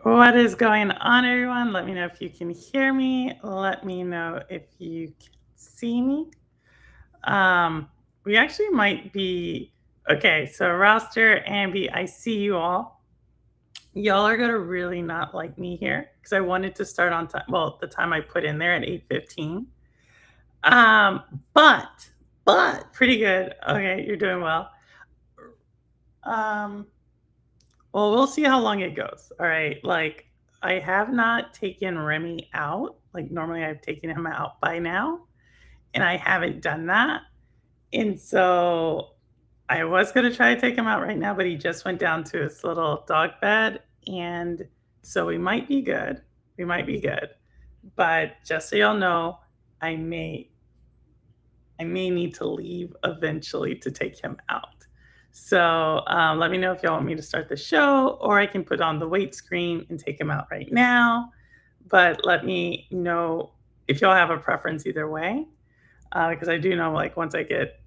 What is going on, everyone? Let me know if you can hear me. Let me know if you can see me. Um, we actually might be okay. So, roster, Ambi, I see you all. Y'all are gonna really not like me here because I wanted to start on time. Well, the time I put in there at 8:15. Um, but pretty good. Okay, you're doing well. Um, Well, we'll see how long it goes. All right. Like, I have not taken Remy out. Like, normally I've taken him out by now, and I haven't done that. And so I was going to try to take him out right now, but he just went down to his little dog bed. And so we might be good. We might be good. But just so y'all know, I may I may need to leave eventually to take him out. So let me know if y'all want me to start the show, or I can put on the wait screen and take him out right now. But let me know if y'all have a preference either way, because I do know like once I get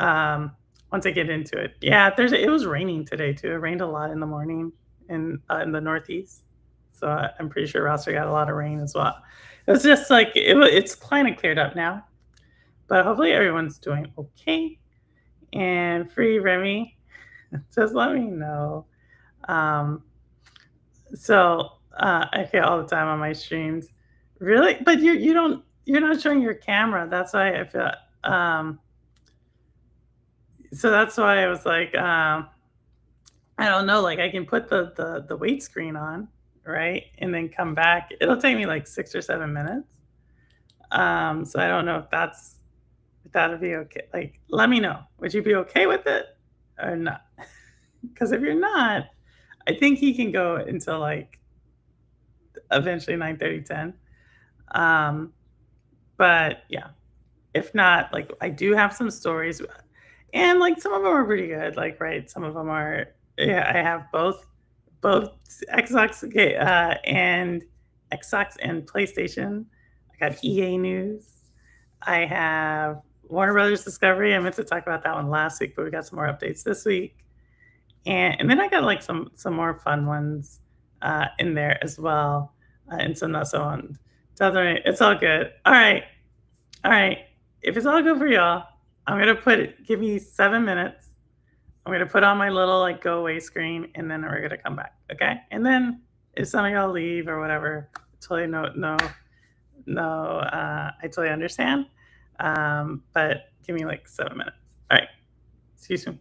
into it. Yeah, it was raining today too. It rained a lot in the morning in the Northeast, so I'm pretty sure Roster got a lot of rain as well. It was just like it's kind of cleared up now, but hopefully everyone's doing okay. And free Remy, just let me know. Um, I feel all the time on my streams. Really? But you're not showing your camera. That's why I feel um so that's why I was like, I don't know, like I can put the weight screen on, right? And then come back. It'll take me like 6 or 7 minutes. So I don't know if that'll be okay. Like, let me know. Would you be okay with it or not? Because if you're not, I think he can go until like eventually 9:30, 10. Um, but yeah, if not, like I do have some stories, and like some of them are pretty good. Like, right, some of them are. Yeah, I have both Xbox and Xbox and PlayStation. I got EA news. I have Warner Brothers Discovery. I meant to talk about that one last week, but we got some more updates this week. And then I got like some more fun ones in there as well, and some not so on. It's all good. All right. If it's all good for y'all, I'm gonna put it. Give me 7 minutes. I'm gonna put on my little like go away screen, and then we're gonna come back. Okay. And then if some of y'all leave or whatever, totally no. I totally understand. But give me like 7 minutes. All right. See you soon.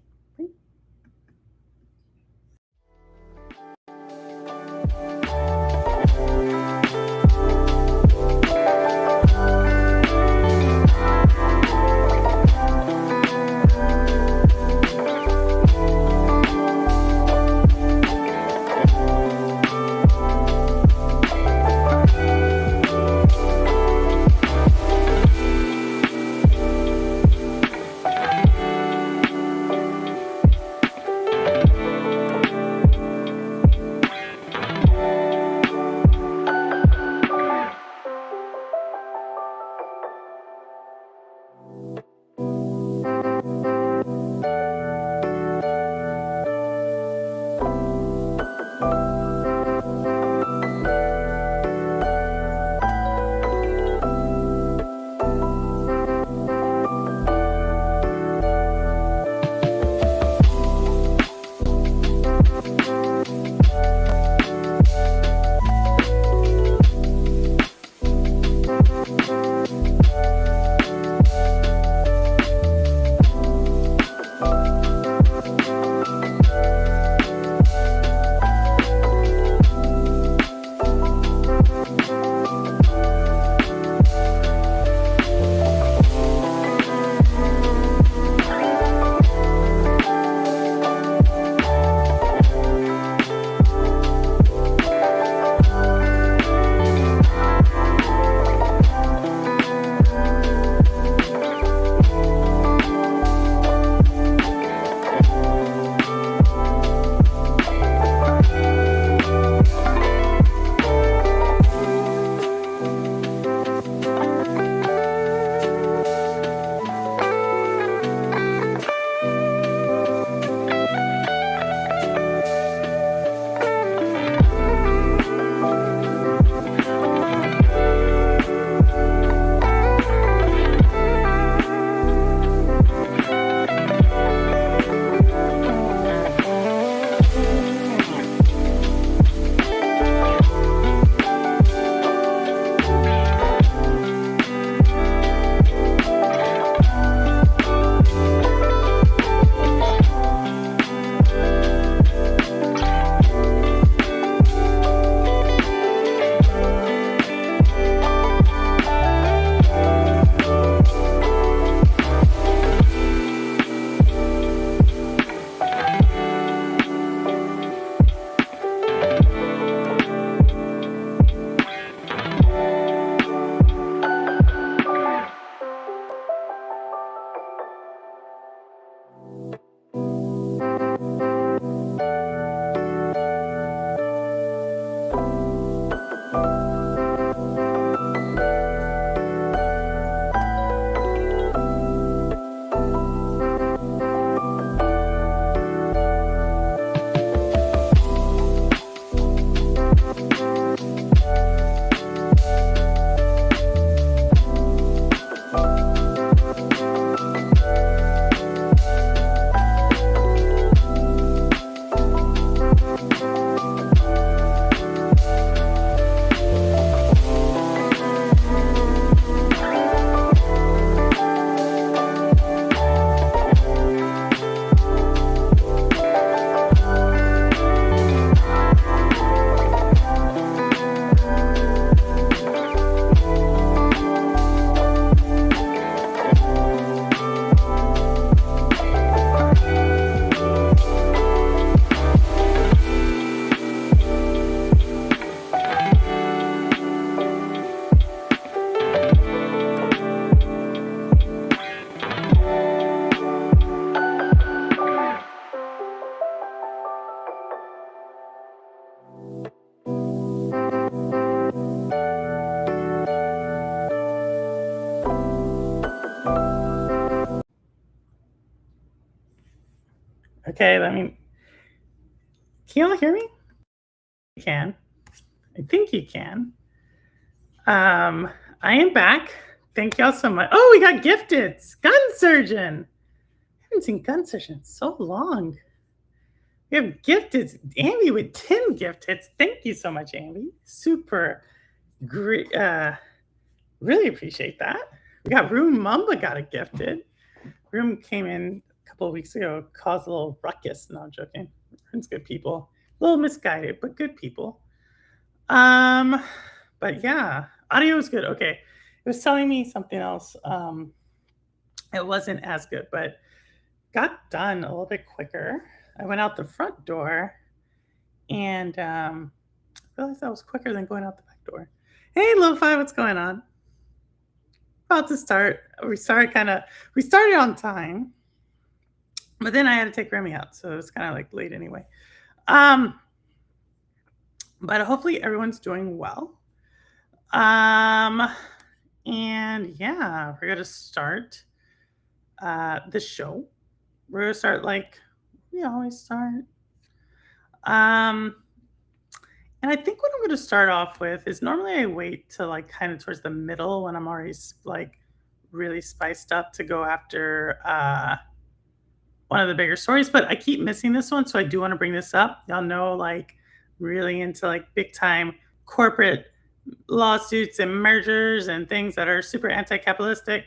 Okay, can you all hear me? You can. I think you can. Um, I am back. Thank y'all so much. Oh, we got gifted. Gun Surgeon. I haven't seen Gun Surgeon in so long. We have gifted. Ambi with 10 gift hits. Thank you so much, Ambi. Super great. Really appreciate that. We got Room Mumba got a gifted. Room came in a couple of weeks ago, caused a little ruckus. No, I'm joking. Room's good people. A little misguided, but good people. Um, but yeah, audio is good. Okay. It was telling me something else. It wasn't as good, but got done a little bit quicker. I went out the front door and realized that was quicker than going out the back door. Hey, Lo-Fi, what's going on? About to start. We started on time, but then I had to take Remy out, so it was kind of like late anyway. But hopefully everyone's doing well. And yeah, we're gonna start the show. We're gonna start like we always start. And I think what I'm gonna start off with is normally I wait till like kind of towards the middle when I'm already like really spiced up to go after one of the bigger stories, but I keep missing this one, so I do want to bring this up. Y'all know, like, really into like big time corporate lawsuits and mergers and things that are super anti-capitalistic,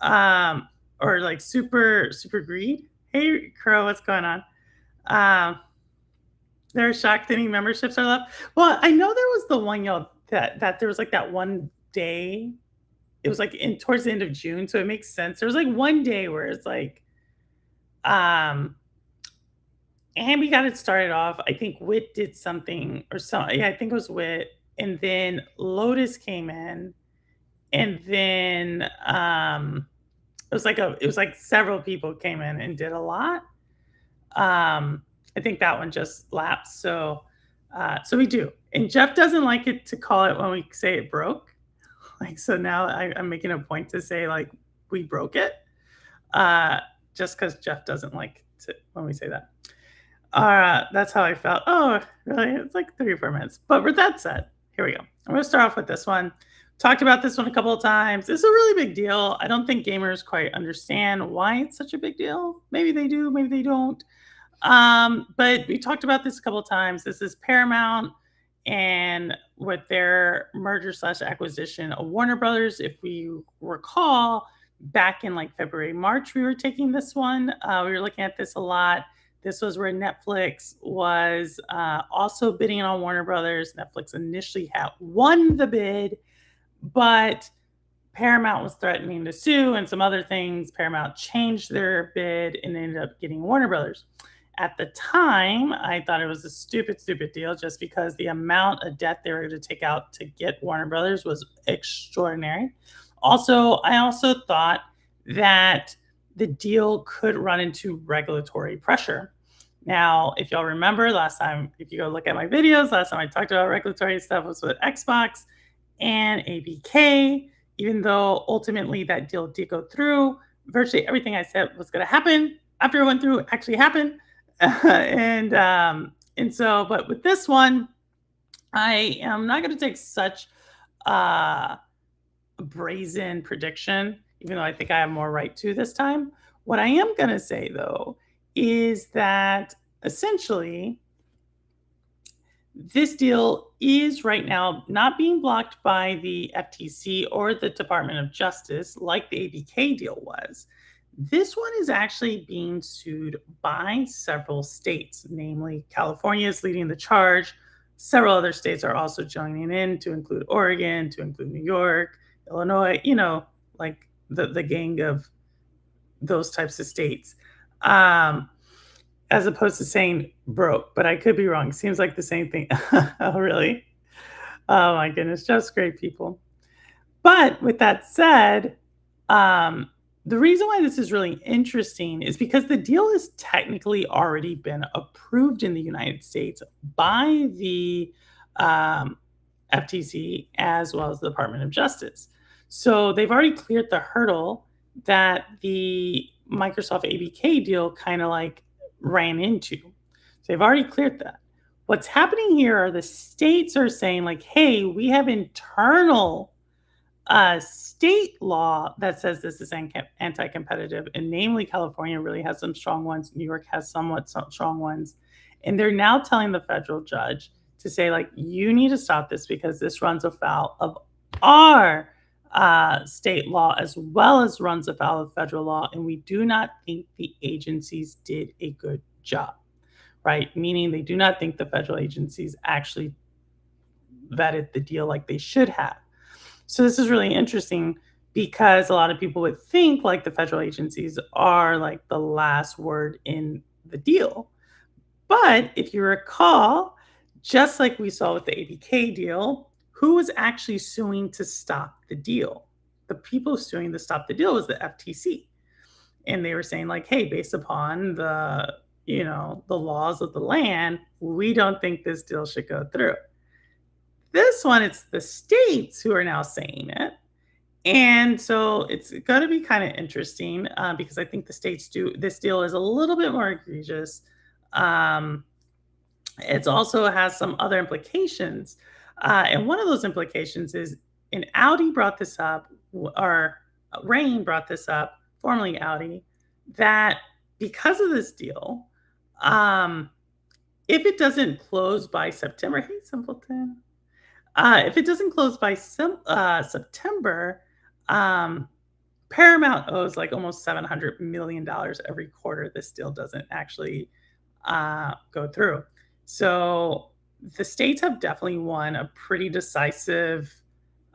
or like super greed. Hey, Crow, what's going on? They're shocked any memberships are left. Well, I know there was the one y'all that there was like that one day. It was like in towards the end of June, so it makes sense. There was like one day where it's like and we got it started off. I think Wit did something or something. Yeah, I think it was Wit. And then Lotus came in. And then it was like several people came in and did a lot. I think that one just lapsed. So we do. And Jeff doesn't like it to call it when we say it broke. Like, so now I'm making a point to say like we broke it. Just because Jeff doesn't like to when we say that. That's how I felt. Oh, really? It's like 3 or 4 minutes. But with that said, here we go. I'm going to start off with this one. Talked about this one a couple of times. It's a really big deal. I don't think gamers quite understand why it's such a big deal. Maybe they do, maybe they don't. But we talked about this a couple of times. This is Paramount and with their merger / acquisition of Warner Brothers. If we recall, back in like February, March, we were taking this one. We were looking at this a lot. This was where Netflix was also bidding on Warner Brothers. Netflix initially had won the bid, but Paramount was threatening to sue and some other things. Paramount changed their bid and ended up getting Warner Brothers. At the time, I thought it was a stupid deal just because the amount of debt they were going to take out to get Warner Brothers was extraordinary. Also, I also thought that the deal could run into regulatory pressure. Now, if y'all remember last time, if you go look at my videos, last time I talked about regulatory stuff was with Xbox and ABK. Even though ultimately that deal did go through, virtually everything I said was going to happen after it went through actually happened. And so, but with this one, I am not going to take such a brazen prediction, even though I think I have more right to this time. What I am going to say, though, is that essentially this deal is right now not being blocked by the FTC or the Department of Justice like the ABK deal was. This one is actually being sued by several states, namely California is leading the charge. Several other states are also joining in, to include Oregon, to include New York, Illinois, like the gang of those types of states. As opposed to saying broke, but I could be wrong. Seems like the same thing. Oh, really? Oh my goodness, just great people. But with that said, the reason why this is really interesting is because the deal has technically already been approved in the United States by the FTC as well as the Department of Justice. So they've already cleared the hurdle that the Microsoft ABK deal kind of like ran into. So they've already cleared that. What's happening here are the states are saying, like, hey, we have internal state law that says this is anti-competitive, and namely California really has some strong ones. New York has somewhat strong ones, and they're now telling the federal judge to say, like, you need to stop this because this runs afoul of our state law as well as runs afoul of federal law, and we do not think the agencies did a good job. Right, meaning they do not think the federal agencies actually vetted the deal like they should have. So this is really interesting because a lot of people would think like the federal agencies are like the last word in the deal. But if you recall, just like we saw with the ABK deal, who was actually suing to stop the deal? The people suing to stop the deal was the FTC. And they were saying like, hey, based upon the laws of the land, we don't think this deal should go through. This one, it's the states who are now saying it. And so it's going to be kind of interesting because I think the states do this deal is a little bit more egregious. Um, it also has some other implications. And one of those implications is, and Audi brought this up, or Rain brought this up, formerly Audi, that because of this deal, um, if it doesn't close by September, hey, Simpleton, if it doesn't close by September, um, Paramount owes like almost $700 million every quarter. This deal doesn't actually go through. So the states have definitely won a pretty decisive.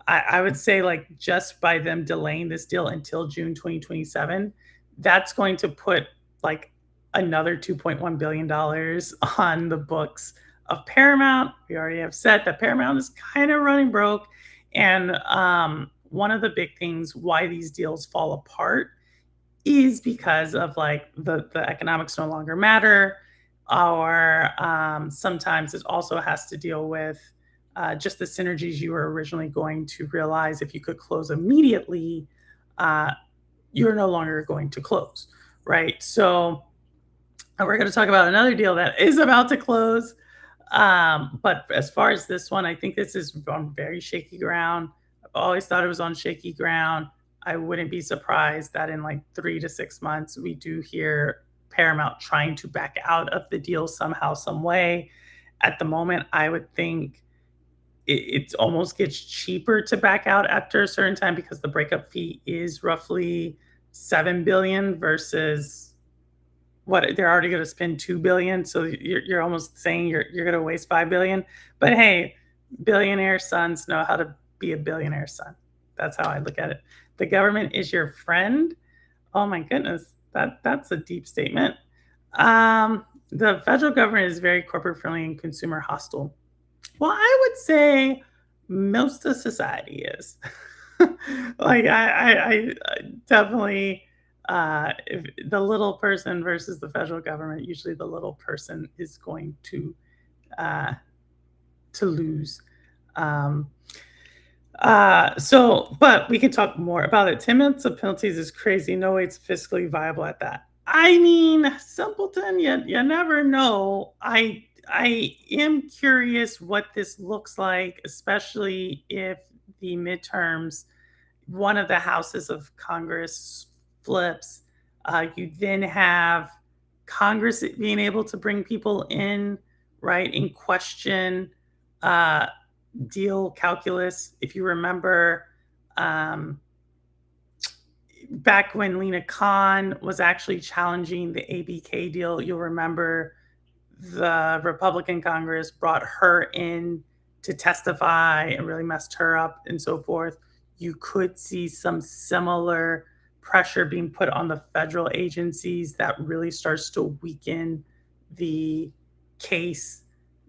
I would say, like, just by them delaying this deal until June 2027, that's going to put like another $2.1 billion on the books of Paramount. We already have said that Paramount is kind of running broke. And one of the big things why these deals fall apart is because of like the economics no longer matter, or sometimes it also has to deal with just the synergies you were originally going to realize if you could close immediately, uh, you're no longer going to close, right? So we're going to talk about another deal that is about to close. But as far as this one, I think this is on very shaky ground. I've always thought it was on shaky ground. I wouldn't be surprised that in like 3 to 6 months, we do hear Paramount trying to back out of the deal somehow, some way. At the moment, I would think it almost gets cheaper to back out after a certain time because the breakup fee is roughly 7 billion versus what they're already going to spend 2 billion. So you're almost saying you're going to waste 5 billion. But hey, billionaire sons know how to be a billionaire son. That's how I look at it. The government is your friend. Oh my goodness, that's a deep statement. The federal government is very corporate friendly and consumer hostile. Well, I would say most of society is. Like I definitely if the little person versus the federal government, usually the little person is going uh, to lose. Um, but we can talk more about it. 10 minutes of penalties is crazy. No way it's fiscally viable at that. I mean, simpleton, you never know. I am curious what this looks like, especially if the midterms, one of the houses of Congress flips. You then have Congress being able to bring people in, right, and question uh, deal calculus. If you remember, um, back when Lena Khan was actually challenging the ABK deal, you'll remember the Republican Congress brought her in to testify and really messed her up and so forth. You could see some similar pressure being put on the federal agencies that really starts to weaken the case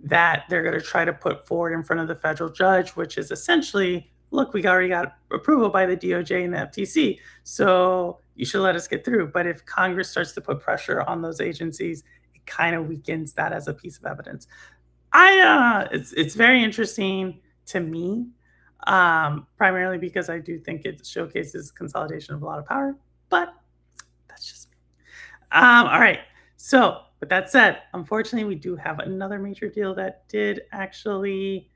that they're going to try to put forward in front of the federal judge, which is essentially, look, we already got approval by the DOJ and the FTC, so you should let us get through. But if Congress starts to put pressure on those agencies, it kind of weakens that as a piece of evidence. It's very interesting to me, primarily because I do think it showcases consolidation of a lot of power. But that's just me. All right. So With that said, unfortunately, we do have another major deal that did actually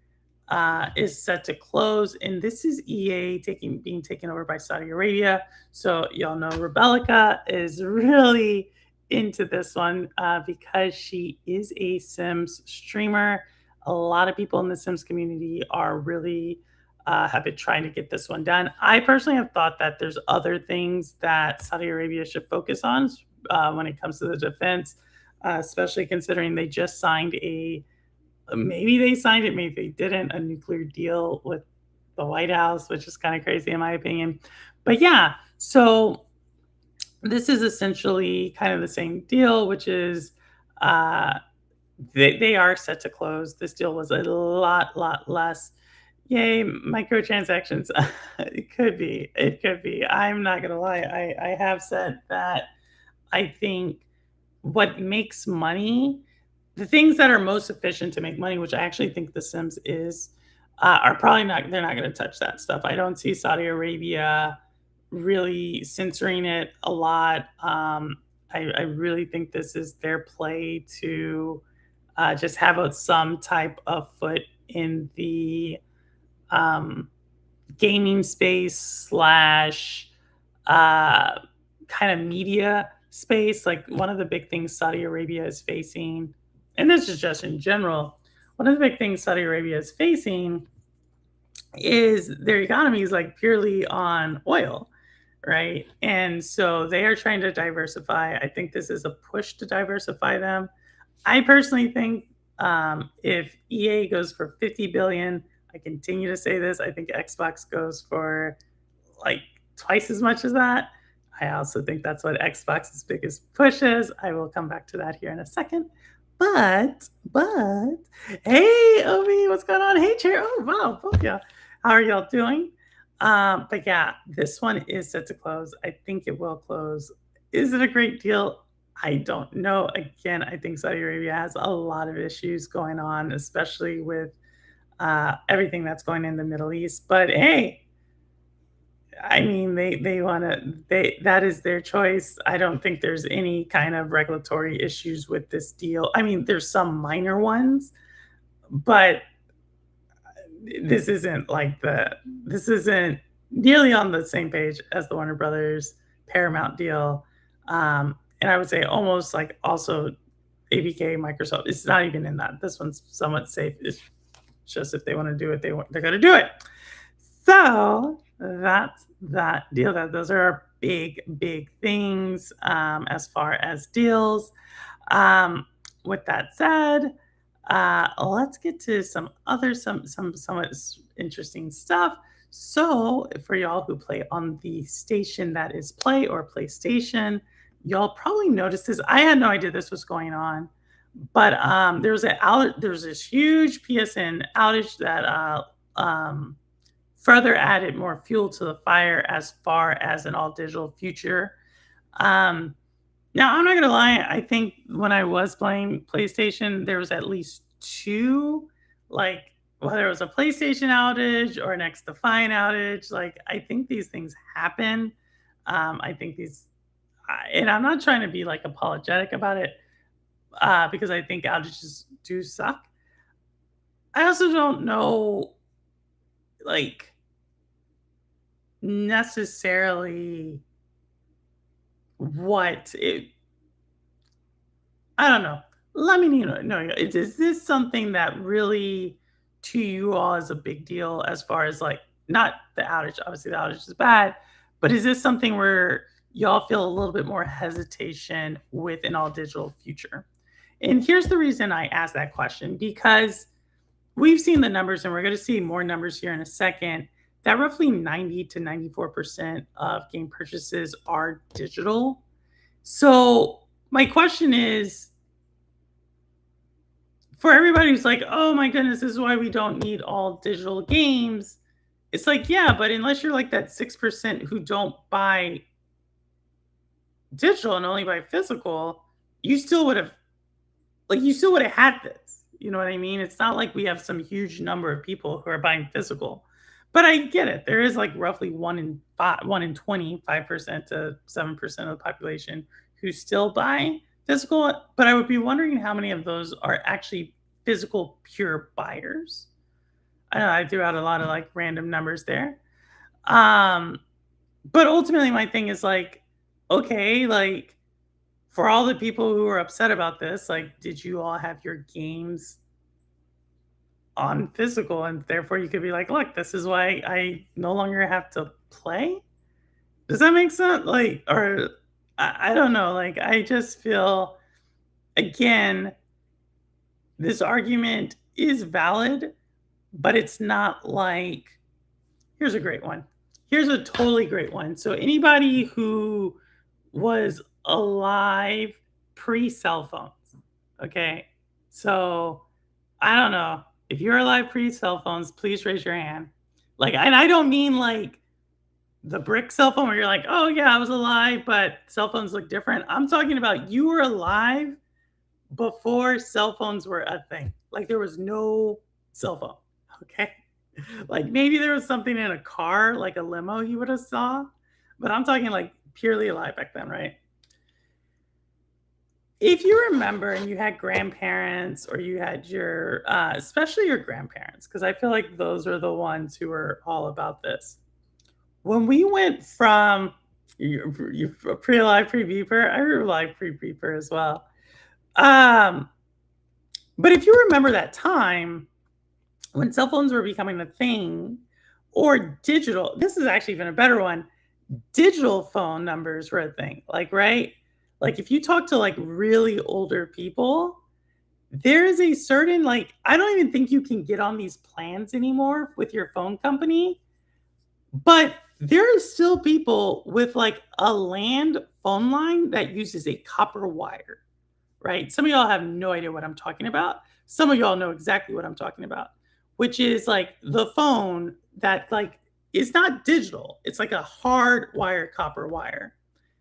is set to close, and this is EA being taken over by Saudi Arabia. So y'all know Rebecca is really into this one because she is a Sims streamer. A lot of people in the Sims community are really have been trying to get this one done. I personally have thought that there's other things that Saudi Arabia should focus on when it comes to the defense, especially considering they just signed a maybe they signed it, maybe they didn't, a nuclear deal with the White House, which is kind of crazy in my opinion. But yeah, so this is essentially kind of the same deal, which is uh, they are set to close. This deal was a lot less. Yay, microtransactions. It could be. It could be. I'm not gonna lie. I have said that I think what makes money, the things that are most efficient to make money, which I actually think The Sims is, are probably not. They're not going to touch that stuff. I don't see Saudi Arabia really censoring it a lot. I really think this is their play to just have some type of foot in the um, gaming space slash uh, kind of media space. Like one of the big things Saudi Arabia is facing, and this is just in general, one of the big things Saudi Arabia is facing is their economy is like purely on oil, right? And so they are trying to diversify. I think this is a push to diversify them. I personally think if EA goes for 50 billion, I continue to say this. I think Xbox goes for like twice as much as that. I also think that's what Xbox's biggest push is. I will come back to that here in a second. But, hey, Obi, what's going on? Hey, Chair. Oh, wow, both y'all. How are y'all doing? But yeah, this one is set to close. I think it will close. Is it a great deal? I don't know. Again, I think Saudi Arabia has a lot of issues going on, especially with everything that's going in the Middle East. But hey, I mean, they want to. They that is their choice. I don't think there's any kind of regulatory issues with this deal. I mean, there's some minor ones, but this isn't nearly on the same page as the Warner Brothers Paramount deal. And I would say almost like also ABK Microsoft. It's not even in that. This one's somewhat safe. It's just if they want to do it, they're going to do it. So that's that deal. Those are our big things as far as deals. With that said, let's get to some other somewhat interesting stuff. So for y'all who play on the station that is Play or PlayStation, y'all probably noticed this. I had no idea this was going on, but there was this huge PSN outage that further added more fuel to the fire as far as an all digital future. Now, I'm not gonna lie, I think when I was playing PlayStation, there was at least 2, like, whether it was a PlayStation outage or an XDefiant outage, like, I think these things happen. I think and I'm not trying to be, like, apologetic about it, because I think outages do suck. I also don't know, like, necessarily what it I don't know. Let me know. Is this something that really to you all is a big deal as far as like not the outage? Obviously, the outage is bad, but is this something where y'all feel a little bit more hesitation with an all digital future? And here's the reason I asked that question because we've seen the numbers, and we're going to see more numbers here in a second. That roughly 90 to 94% of game purchases are digital. So my question is for everybody who's like, oh my goodness, this is why we don't need all digital games. It's like, yeah, but unless you're like that 6% who don't buy digital and only buy physical, you still would have had this. You know what I mean? It's not like we have some huge number of people who are buying physical. But I get it. There is like roughly 1 in 5, 1 in 20, 5% to 7% of the population who still buy physical, but I would be wondering how many of those are actually physical pure buyers. I know I threw out a lot of like random numbers there. Um, but ultimately my thing is like, okay, like for all the people who are upset about this, like, did you all have your games on physical? And therefore you could be like, look, this is why I no longer have to play. Does that make sense? Like, or I don't know. Like, I just feel again, this argument is valid, but it's not like here's a great one. Here's a totally great one. So anybody who was alive pre-cell phones, okay? So I don't know. If you're alive pre-cell phones, please raise your hand. Like, and I don't mean like the brick cell phone where you're like, "Oh yeah, I was alive, but cell phones look different." I'm talking about you were alive before cell phones were a thing. Like there was no cell phone. Okay. Like maybe there was something in a car, like a limo you would have saw, but I'm talking like purely alive back then, right? If you remember and you had grandparents or you had your especially your grandparents, because I feel like those are the ones who were all about this. When we went from you pre-alive, pre-beeper, I remember live pre-beeper as well. Um, but if you remember that time when cell phones were becoming a thing or digital, this is actually even a better one. Digital phone numbers were a thing. Like, right? Like if you talk to like really older people, there is a certain like I don't even think you can get on these plans anymore with your phone company, but there are still people with like a land phone line that uses a copper wire, right? Some of y'all have no idea what I'm talking about. Some of y'all know exactly what I'm talking about, which is like the phone that like is not digital. It's like a hard wire, copper wire.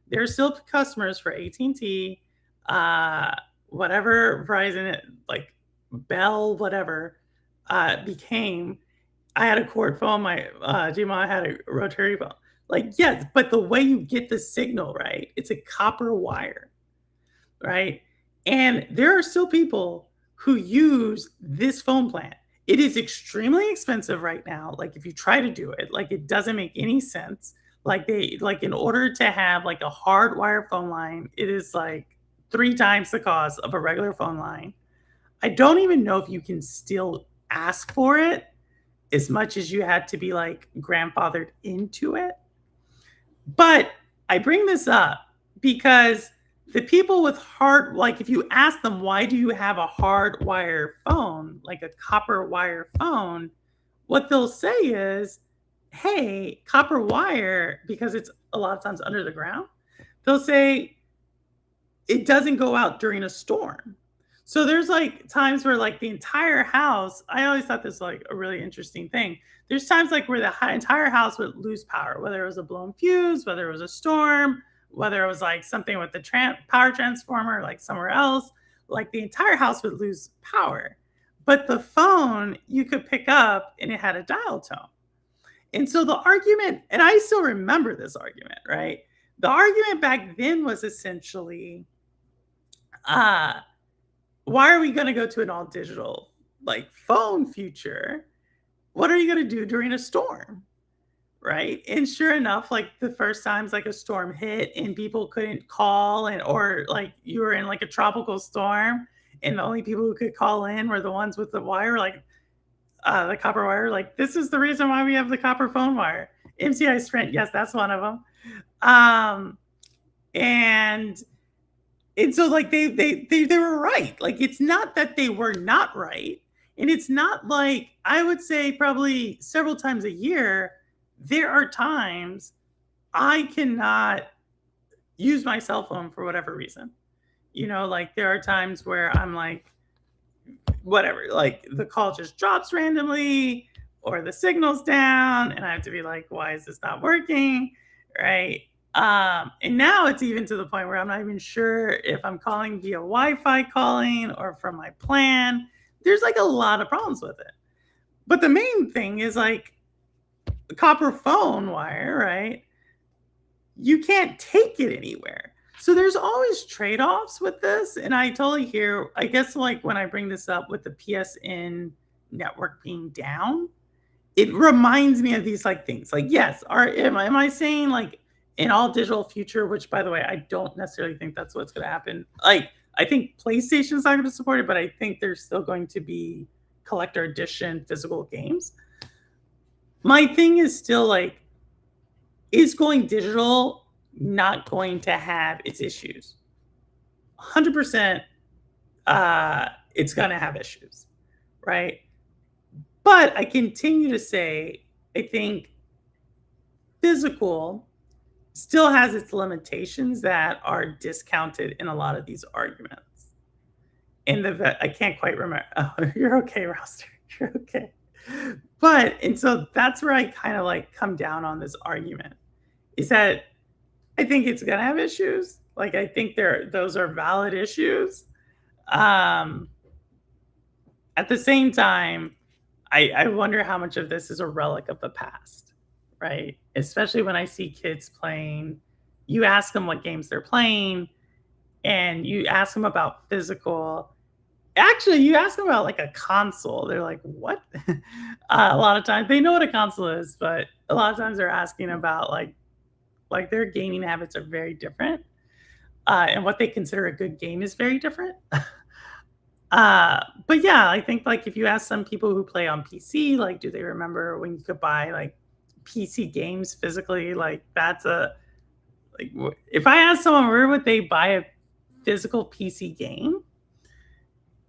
There are still customers for AT&T, uh, whatever Verizon, like Bell, whatever, became. I had a cord phone. My Gma had a rotary phone. Like yes, but the way you get the signal right, it's a copper wire, right? And there are still people who use this phone plan. It is extremely expensive right now. Like if you try to do it, like it doesn't make any sense. Like they like in order to have like a hardwire phone line, it is like 3 times the cost of a regular phone line. I don't even know if you can still ask for it as much as you had to be like grandfathered into it. But I bring this up because the people with hard, like if you ask them, why do you have a hard wire phone, like a copper wire phone? What they'll say is, hey, copper wire, because it's a lot of times under the ground, they'll say it doesn't go out during a storm. So there's like times where like the entire house, I always thought this was like a really interesting thing. There's times like where the entire house would lose power, whether it was a blown fuse, whether it was a storm, whether it was like something with the power transformer, like somewhere else, like the entire house would lose power. But the phone you could pick up and it had a dial tone. And so the argument, and I still remember this argument, right? The argument back then was essentially, uh, why are we going to go to an all digital like phone future? What are you going to do during a storm? Right. And sure enough, like the first times like a storm hit and people couldn't call and or like you were in like a tropical storm and the only people who could call in were the ones with the wire, like the copper wire. Like this is the reason why we have the copper phone wire. MCI Sprint, yes, that's one of them. Um, and and so like they were right. Like it's not that they were not right. And it's not like I would say probably several times a year, there are times I cannot use my cell phone for whatever reason. You know, like there are times where I'm like, whatever, like the call just drops randomly or the signal's down and I have to be like, why is this not working? Right. And now it's even to the point where I'm not even sure if I'm calling via Wi-Fi calling or from my plan. There's like a lot of problems with it. But the main thing is like the copper phone wire, right? You can't take it anywhere. So there's always trade-offs with this, and I totally hear I guess, like, when I bring this up with the PSN network being down, it reminds me of these, like, things. Like, yes, am I saying, like, in all digital future, which, by the way, I don't necessarily think that's what's gonna happen. Like, I think PlayStation's not gonna support it, but I think there's still going to be collector edition physical games. My thing is still, like, is going digital not going to have its issues? 100%, it's gonna have issues, right? But I continue to say, I think physical still has its limitations that are discounted in a lot of these arguments. I can't quite remember. Oh, you're okay, Roster. You're okay. And so that's where I kind of like come down on this argument is that I think it's gonna have issues. Like I think those are valid issues. Um, at the same time, I wonder how much of this is a relic of the past, right? Especially when I see kids playing, you ask them what games they're playing, and you ask them about physical. Actually, you ask them about like a console, they're like, "What?" A lot of times they know what a console is, but a lot of times they're asking about like their gaming habits are very different, and what they consider a good game is very different. But yeah, I think like if you ask some people who play on PC, like, do they remember when you could buy like PC games physically? Like, that's a like if I ask someone where would they buy a physical PC game,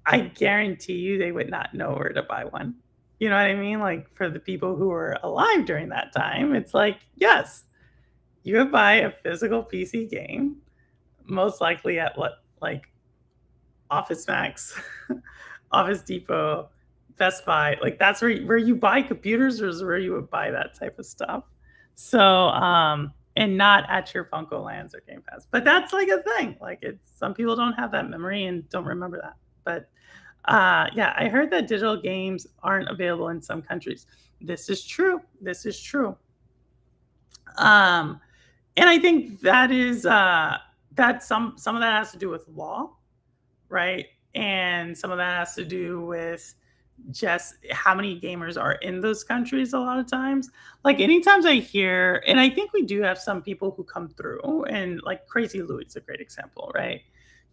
I guarantee you they would not know where to buy one. You know what I mean? Like for the people who were alive during that time, it's like, yes, you would buy a physical PC game, most likely at what, like Office Max, Office Depot, Best Buy, like that's where you buy computers or is where you would buy that type of stuff. So, and not at your Funko Lands or Game Pass. But that's like a thing. Like it's some people don't have that memory and don't remember that. But yeah, I heard that digital games aren't available in some countries. This is true. This is true. Um, and I think that is that some of that has to do with law, right? And some of that has to do with just how many gamers are in those countries a lot of times. Like anytime I hear, and I think we do have some people who come through, and like Crazy Louis is a great example, right?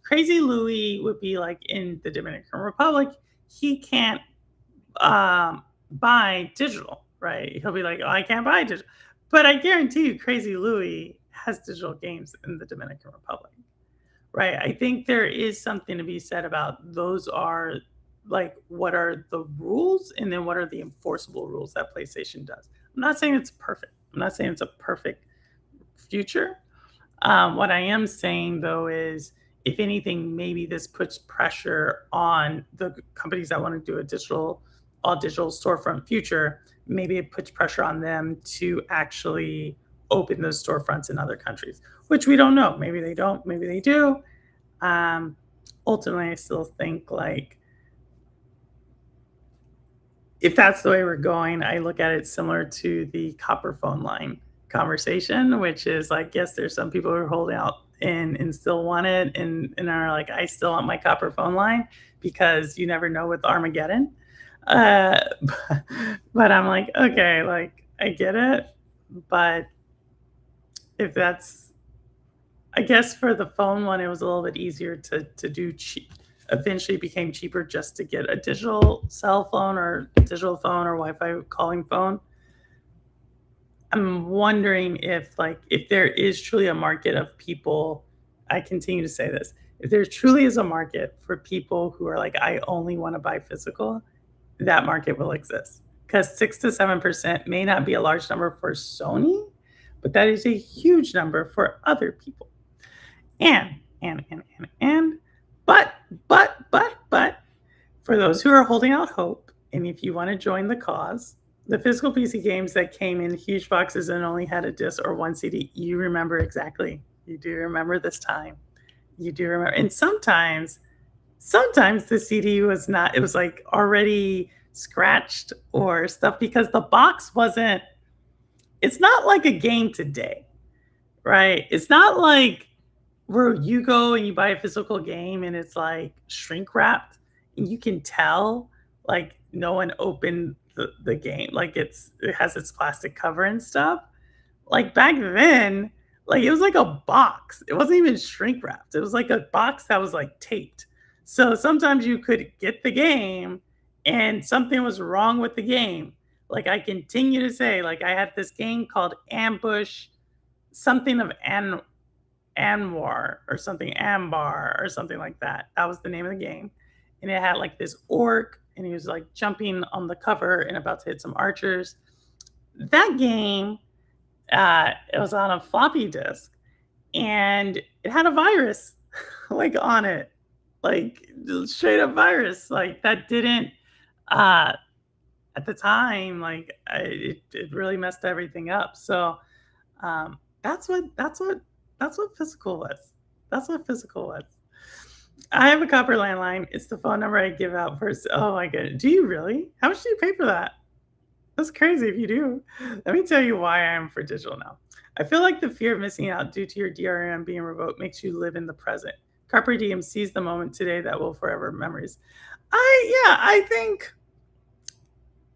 Crazy Louis would be like in the Dominican Republic. He can't buy digital, right? He'll be like, oh, I can't buy digital. But I guarantee you, Crazy Louis has digital games in the Dominican Republic. Right. I think there is something to be said about those are like what are the rules and then what are the enforceable rules that PlayStation does. I'm not saying it's perfect. I'm not saying it's a perfect future. What I am saying though is if anything, maybe this puts pressure on the companies that want to do a all digital storefront future. Maybe it puts pressure on them to actually open those storefronts in other countries, which we don't know. Maybe they don't, maybe they do. Um, Ultimately, I still think like if that's the way we're going, I look at it similar to the copper phone line conversation, which is like, yes, there's some people who are holding out and still want it and are like, I still want my copper phone line because you never know with Armageddon. Uh, but I'm like, okay, like I get it, but if that's I guess for the phone one, it was a little bit easier to do cheap. Eventually became cheaper just to get a digital cell phone or digital phone or Wi-Fi calling phone. I'm wondering if like if there is truly a market of people, I continue to say this, if there truly is a market for people who are like, I only want to buy physical, that market will exist. Because 6 to 7% may not be a large number for Sony, but that is a huge number for other people. And, but, for those who are holding out hope, and if you want to join the cause, the physical PC games that came in huge boxes and only had a disc or one CD, you remember exactly. You do remember this time. You do remember. And sometimes the CD was not, it was like already scratched or stuff because the box wasn't, it's not like a game today, right? It's not like where you go and you buy a physical game and it's, like, shrink wrapped, and you can tell, like, no one opened the game, like, it has its plastic cover and stuff. Like, back then, like, it was like a box. It wasn't even shrink wrapped. It was like a box that was, like, taped. So, sometimes you could get the game and something was wrong with the game. Like, I continue to say, like, I had this game called Ambush, something of Anwar or something, Ambar or something like that. That was the name of the game. And it had, like, this orc, and he was, like, jumping on the cover and about to hit some archers. That game, it was on a floppy disk, and it had a virus, like, on it, like, straight up virus, like, that didn't, uh at the time, like, it really messed everything up, so, that's what physical was. That's what physical was. I have a copper landline, it's the phone number I give out first. Oh my good, do you really? How much do you pay for that? That's crazy if you do. Let me tell you why I am for digital now. I feel like the fear of missing out due to your DRM being revoked makes you live in the present. Carpe diem, seize the moment today that will forever memories. I think,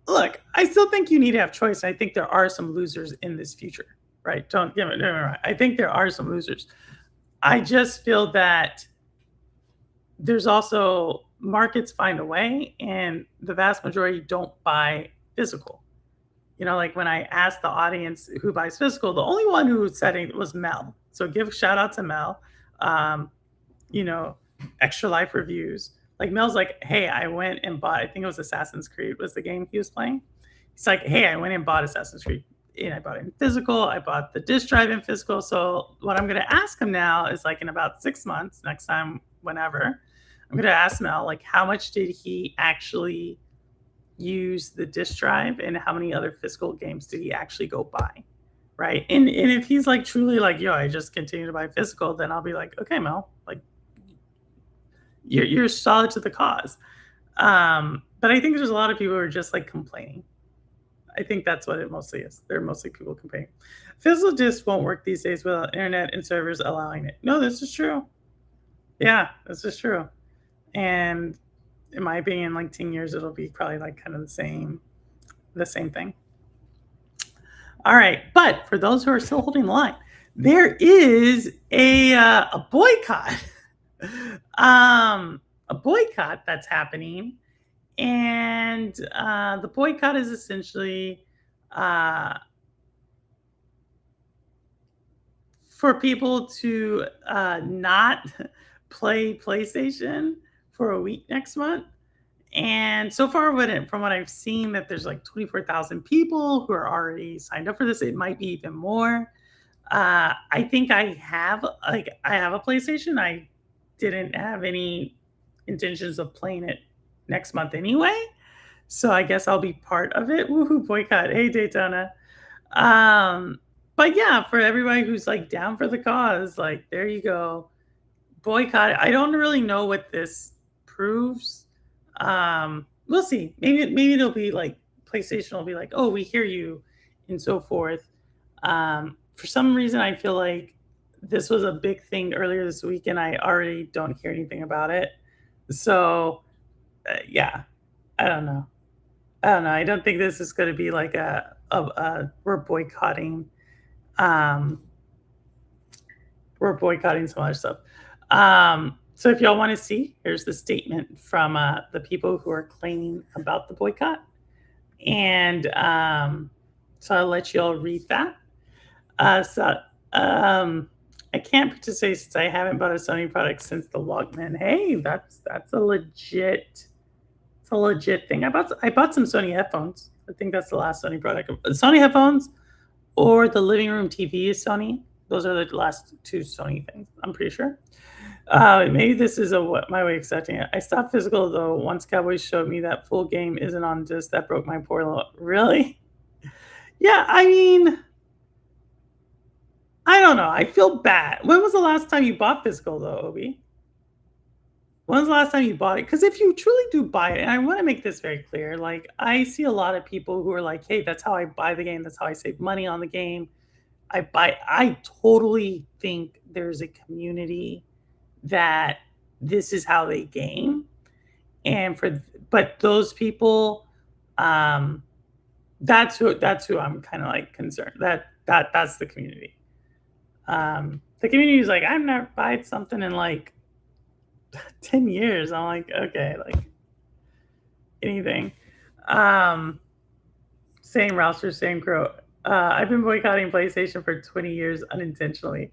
look, I still think you need to have choice. I think there are some losers in this future, right? Don't get me wrong. I think there are some losers. I just feel that there's also markets find a way, and the vast majority don't buy physical. You know, like when I asked the audience who buys physical, the only one who said it was Mel. So give shout out to Mel. Um, you know, Extra Life Reviews. Like Mel's like, hey, I went and bought, I think it was Assassin's Creed was the game he was playing. He's like, hey, I went and bought Assassin's Creed. And I bought it in physical. I bought the disc drive in physical. So what I'm gonna ask him now is like in about 6 months, next time, whenever, I'm gonna ask Mel, like, how much did he actually use the disk drive and how many other physical games did he actually go buy, right? And if he's like truly like, yo, I just continue to buy physical, then I'll be like, okay, Mel, like you're solid to the cause. But I think there's a lot of people who are just like complaining. I think that's what it mostly is. They're mostly people complaining. Physical discs won't work these days without internet and servers allowing it. No, this is true. Yeah, this is true. And in my opinion, like 10 years, it'll be probably like kind of the same thing. All right, but for those who are still holding the line, there is a boycott, a boycott that's happening, and the boycott is essentially for people to not play PlayStation for a week next month. And so far, from what I've seen, that there's like 24,000 people who are already signed up for this. It might be even more. I think I have a PlayStation. I didn't have any intentions of playing it next month anyway. So I guess I'll be part of it. Woohoo, boycott. Hey, Daytona. But yeah, for everybody who's like down for the cause, like there you go. Boycott. I don't really know what this proves. We'll see. Maybe it'll be like PlayStation will be like, oh, we hear you, and so forth. For some reason, I feel like this was a big thing earlier this week, and I already don't hear anything about it. So, yeah, I don't know. I don't know. I don't think this is going to be like we're boycotting. Um, we're boycotting some other stuff. So if y'all want to see, here's the statement from the people who are claiming about the boycott. And so I'll let y'all read that. I can't participate since I haven't bought a Sony product since the Walkman. Hey, that's a legit thing. I bought some Sony headphones. I think that's the last Sony product. Sony headphones or the living room TV is Sony. Those are the last two Sony things, I'm pretty sure. Maybe this is my way of accepting it. I stopped physical though. Once Cowboys showed me that full game isn't on disc, that broke my poor little. Really? Yeah, I mean, I don't know. I feel bad. When was the last time you bought physical though, Obi? When was the last time you bought it? Because if you truly do buy it, and I want to make this very clear, like I see a lot of people who are like, hey, that's how I buy the game. That's how I save money on the game. I totally think there's a community that this is how they game, and but those people, um, that's who I'm kinda, like, concerned that's the community. The community is like, "I've never buying something in, like, 10 years." I'm like, "Okay," like, anything. Um, Same Rouster, same Crow. I've been boycotting PlayStation for 20 years unintentionally.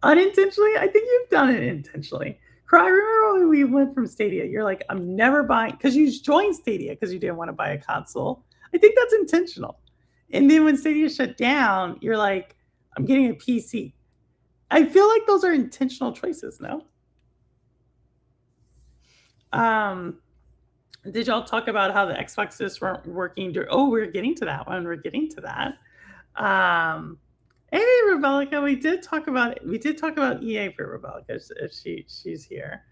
Unintentionally? I think you've done it intentionally. Crow, I remember when we went from Stadia, you're like, "I'm never buying," because you joined Stadia because you didn't wanna buy a console. I think that's intentional. And then when Stadia shut down, you're like, "I'm getting a PC." I feel like those are intentional choices, no? Um, did y'all talk about how the Xboxes weren't working oh, we're getting to that one, we're getting to that. Um, hey, Rebecca, we did talk about EA for Rebecca if she's here.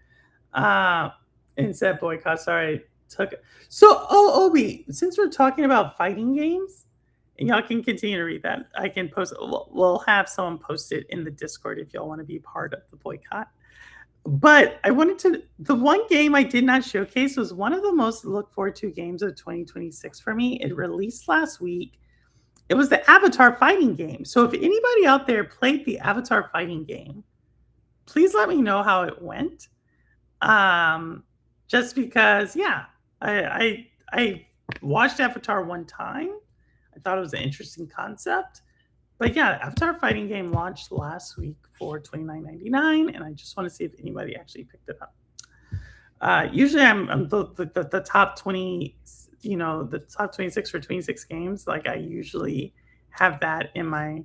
And said boycott. Sorry, took so. Oh, Obi, since we're talking about fighting games, and y'all can continue to read that. I can post. We'll have someone post it in the Discord if y'all want to be part of the boycott. But I wanted to. The one game I did not showcase was one of the most looked forward to games of 2026 for me. It released last week. It was the Avatar fighting game. So if anybody out there played the Avatar fighting game, please let me know how it went. Um, just because, yeah, I watched Avatar one time. I thought it was an interesting concept. But yeah, Avatar fighting game launched last week for $29.99, and I just want to see if anybody actually picked it up. Usually, I'm the top 20, the top 26 for 26 games. Like I usually have that in my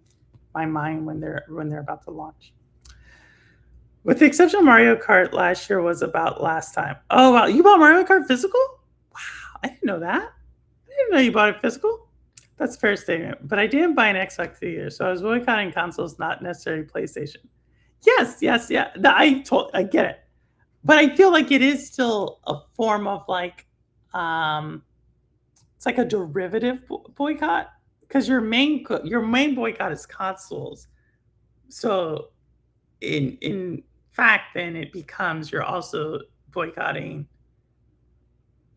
mind when they're about to launch. With the exception of Mario Kart, last year was about last time. Oh wow, you bought Mario Kart physical? Wow, I didn't know that. I didn't know you bought it physical. That's a fair statement. But I didn't buy an Xbox either, so I was boycotting consoles, not necessarily PlayStation. Yes, yes, yeah. I get it. But I feel like it is still a form of like it's like a derivative boycott because your main boycott is consoles. So in fact, then it becomes you're also boycotting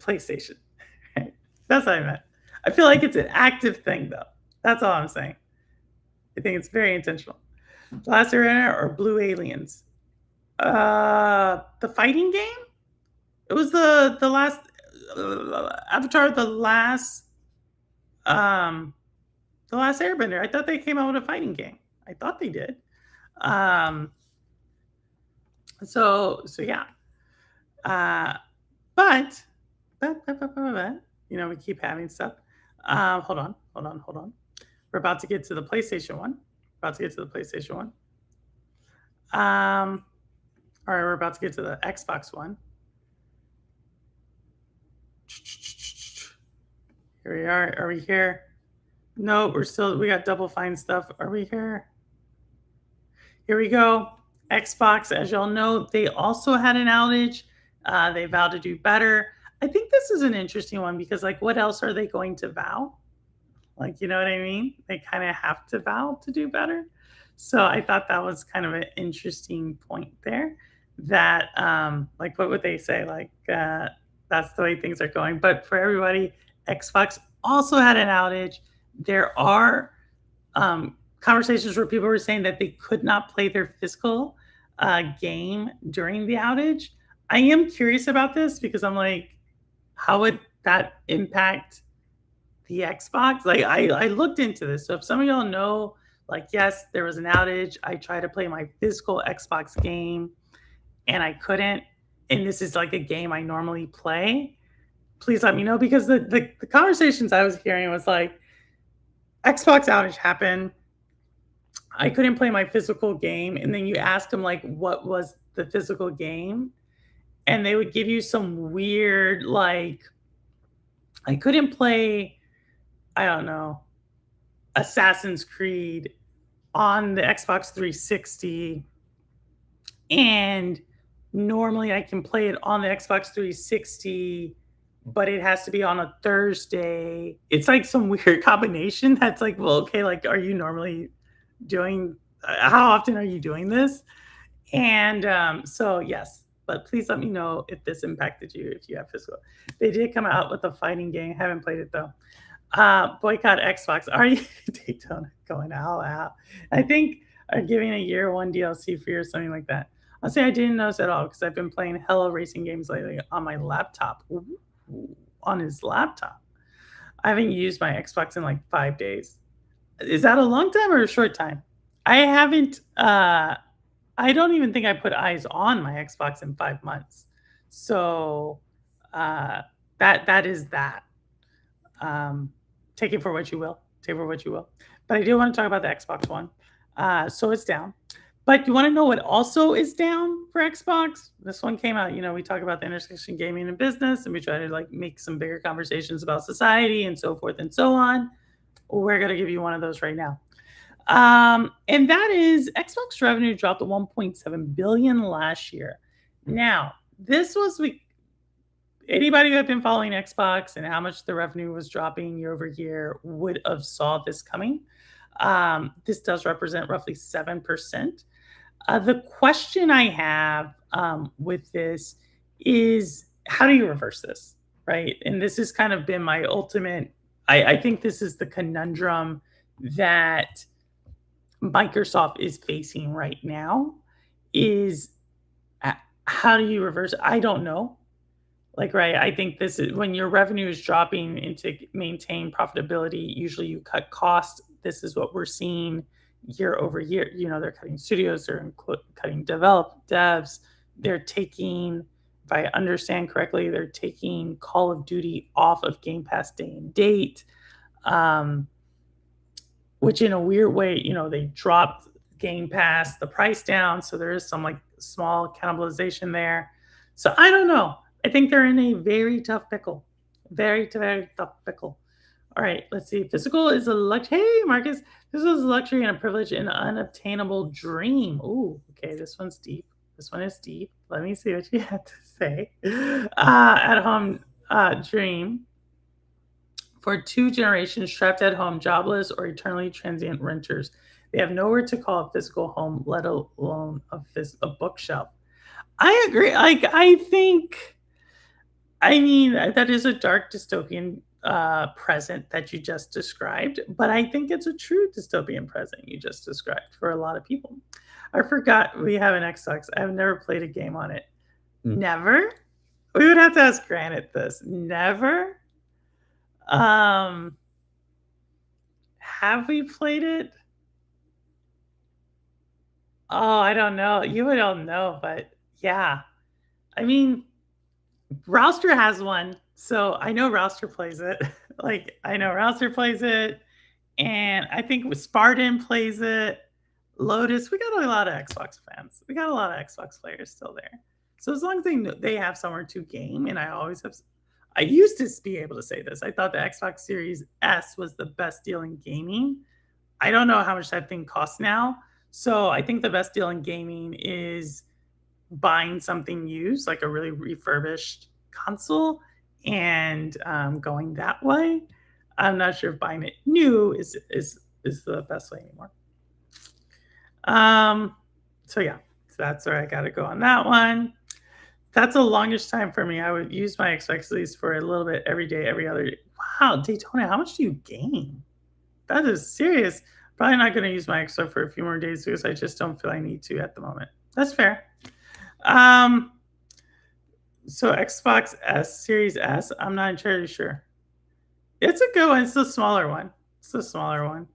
PlayStation. That's what I meant. I feel like it's an active thing, though. That's all I'm saying. I think it's very intentional. The Last Arena or Blue Aliens? The fighting game? It was the last Avatar, um, the last Airbender. I thought they came out with a fighting game. I thought they did. Um, so yeah. Uh, but, we keep having stuff. Hold on. We're about to get to the PlayStation one. All right, we're about to get to the Xbox one. Here we are. Are we here? No, we got Double Fine stuff. Are we here? Here we go. Xbox, as y'all know, they also had an outage. They vowed to do better. I think this is an interesting one because, like, what else are they going to vow? Like, you know what I mean? They kind of have to vow to do better. So I thought that was kind of an interesting point there. That, like, what would they say? Like, that's the way things are going. But for everybody, Xbox also had an outage. There are conversations where people were saying that they could not play their physical game during the outage. I am curious about this because I'm like, how would that impact the Xbox? Like, I looked into this. So if some of y'all know, like, yes, there was an outage. I tried to play my physical Xbox game and I couldn't. And this is like a game I normally play. Please let me know because the conversations I was hearing was like, Xbox outage happened. I couldn't play my physical game. And then you ask them, like, what was the physical game? And they would give you some weird, like, I couldn't play, I don't know, Assassin's Creed on the Xbox 360. And normally I can play it on the Xbox 360, but it has to be on a Thursday. It's like some weird combination that's like, well, okay, like, are you normally doing how often are you doing this? And so yes, but please let me know if this impacted you if you have physical. They did come out with a fighting game. Haven't played it though. Boycott Xbox. Are you Daytona going all out? I think are giving a year one DLC free or something like that. I'll say I didn't notice at all because I've been playing hella racing games lately on my laptop. Ooh, on his laptop. I haven't used my Xbox in like 5 days. Is that a long time or a short time? I haven't. I don't even think I put eyes on my Xbox in 5 months. So uh, that is that. Um, take it for what you will. Take it for what you will. But I do want to talk about the Xbox One. So it's down. But you want to know what also is down for Xbox? This one came out. We talk about the intersection gaming and business, and we try to like make some bigger conversations about society and so forth and so on. We're gonna give you one of those right now. And that is Xbox revenue dropped to 1.7 billion last year. Now, this was anybody who had been following Xbox and how much the revenue was dropping year over year would have saw this coming. This does represent roughly 7%. The question I have with this is how do you reverse this, right? And this has kind of been my ultimate. I think this is the conundrum that Microsoft is facing right now. Is how do you reverse it? I don't know. Like, right, I think this is when your revenue is dropping and to maintain profitability, usually you cut costs. This is what we're seeing year over year. They're cutting studios, they're cutting devs. They're taking, if I understand correctly, they're taking Call of Duty off of Game Pass day and date, which in a weird way, they dropped Game Pass, the price down. So there is some like small cannibalization there. So I don't know. I think they're in a very tough pickle. Very, very tough pickle. All right, let's see. Physical is a luxury. Hey, Marcus. This is a luxury and a privilege and an unobtainable dream. Ooh, okay. This one's deep. This one is deep. Let me see what you have to say. At home dream for 2 generations trapped at home, jobless or eternally transient renters. They have nowhere to call a physical home, let alone a bookshelf. I agree. Like, I mean, that is a dark dystopian present that you just described, but I think it's a true dystopian present you just described for a lot of people. I forgot we have an Xbox. I've never played a game on it. Never? We would have to ask Granite this. Never? Have we played it? Oh, I don't know. You would all know, but yeah. I mean, Rouster has one, so I know Rouster plays it. Like, I know Rouster plays it, and I think Spartan plays it. Lotus, we got a lot of Xbox fans. We got a lot of Xbox players still there. So as long as they have somewhere to game, and I used to be able to say this. I thought the Xbox Series S was the best deal in gaming. I don't know how much that thing costs now. So I think the best deal in gaming is buying something used, like a really refurbished console, and going that way. I'm not sure if buying it new is the best way anymore. So yeah, so that's where I got to go on that one. That's the longest time for me. I would use my Xbox at least for a little bit every day, every other day. Wow, Daytona, how much do you game? That is serious. Probably not going to use my Xbox for a few more days because I just don't feel I need to at the moment. That's fair. So Xbox S, Series S, I'm not entirely sure. It's a good one. It's the smaller one. It's the smaller one.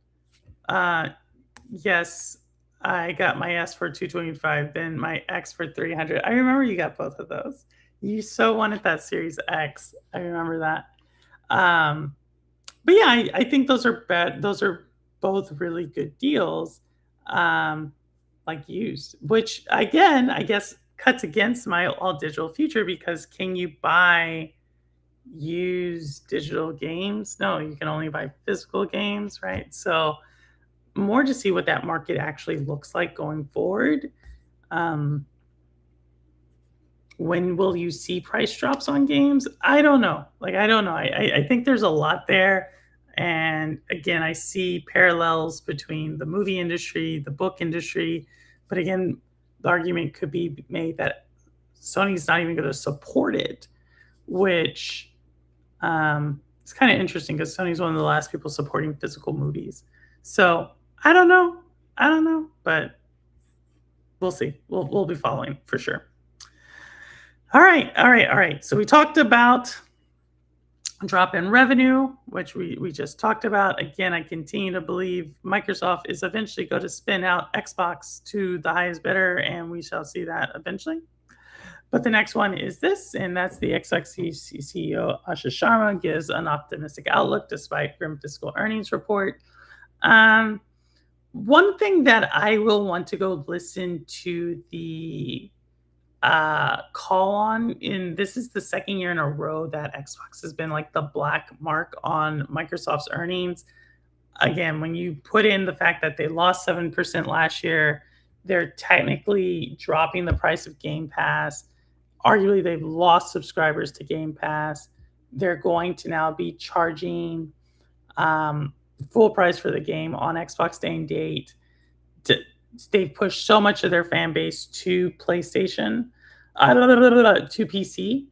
Yes, I got my S for 225, then my X for 300. I remember you got both of those. You so wanted that Series X. I remember that. But yeah, I think those are bad. Those are both really good deals, like used, which again, I guess cuts against my all digital future because can you buy used digital games? No, you can only buy physical games, right? So more to see what that market actually looks like going forward. When will you see price drops on games? I don't know. Like, I don't know. I think there's a lot there. And again, I see parallels between the movie industry, the book industry. But again, the argument could be made that Sony's not even going to support it, which it's kind of interesting because Sony's one of the last people supporting physical movies. So I don't know. I don't know, but we'll see. We'll be following for sure. All right, all right, all right. So we talked about drop in revenue, which we just talked about. Again, I continue to believe Microsoft is eventually going to spin out Xbox to the highest bidder, and we shall see that eventually. But the next one is this, and that's the Xbox CEO Asha Sharma gives an optimistic outlook despite grim fiscal earnings report. One thing that I will want to go listen to the call on, and this is the second year in a row that Xbox has been like the black mark on Microsoft's earnings. Again, when you put in the fact that they lost 7% last year, they're technically dropping the price of Game Pass. Arguably, they've lost subscribers to Game Pass. They're going to now be charging full price for the game on Xbox Day and Date. They've pushed so much of their fan base to PlayStation, to PC.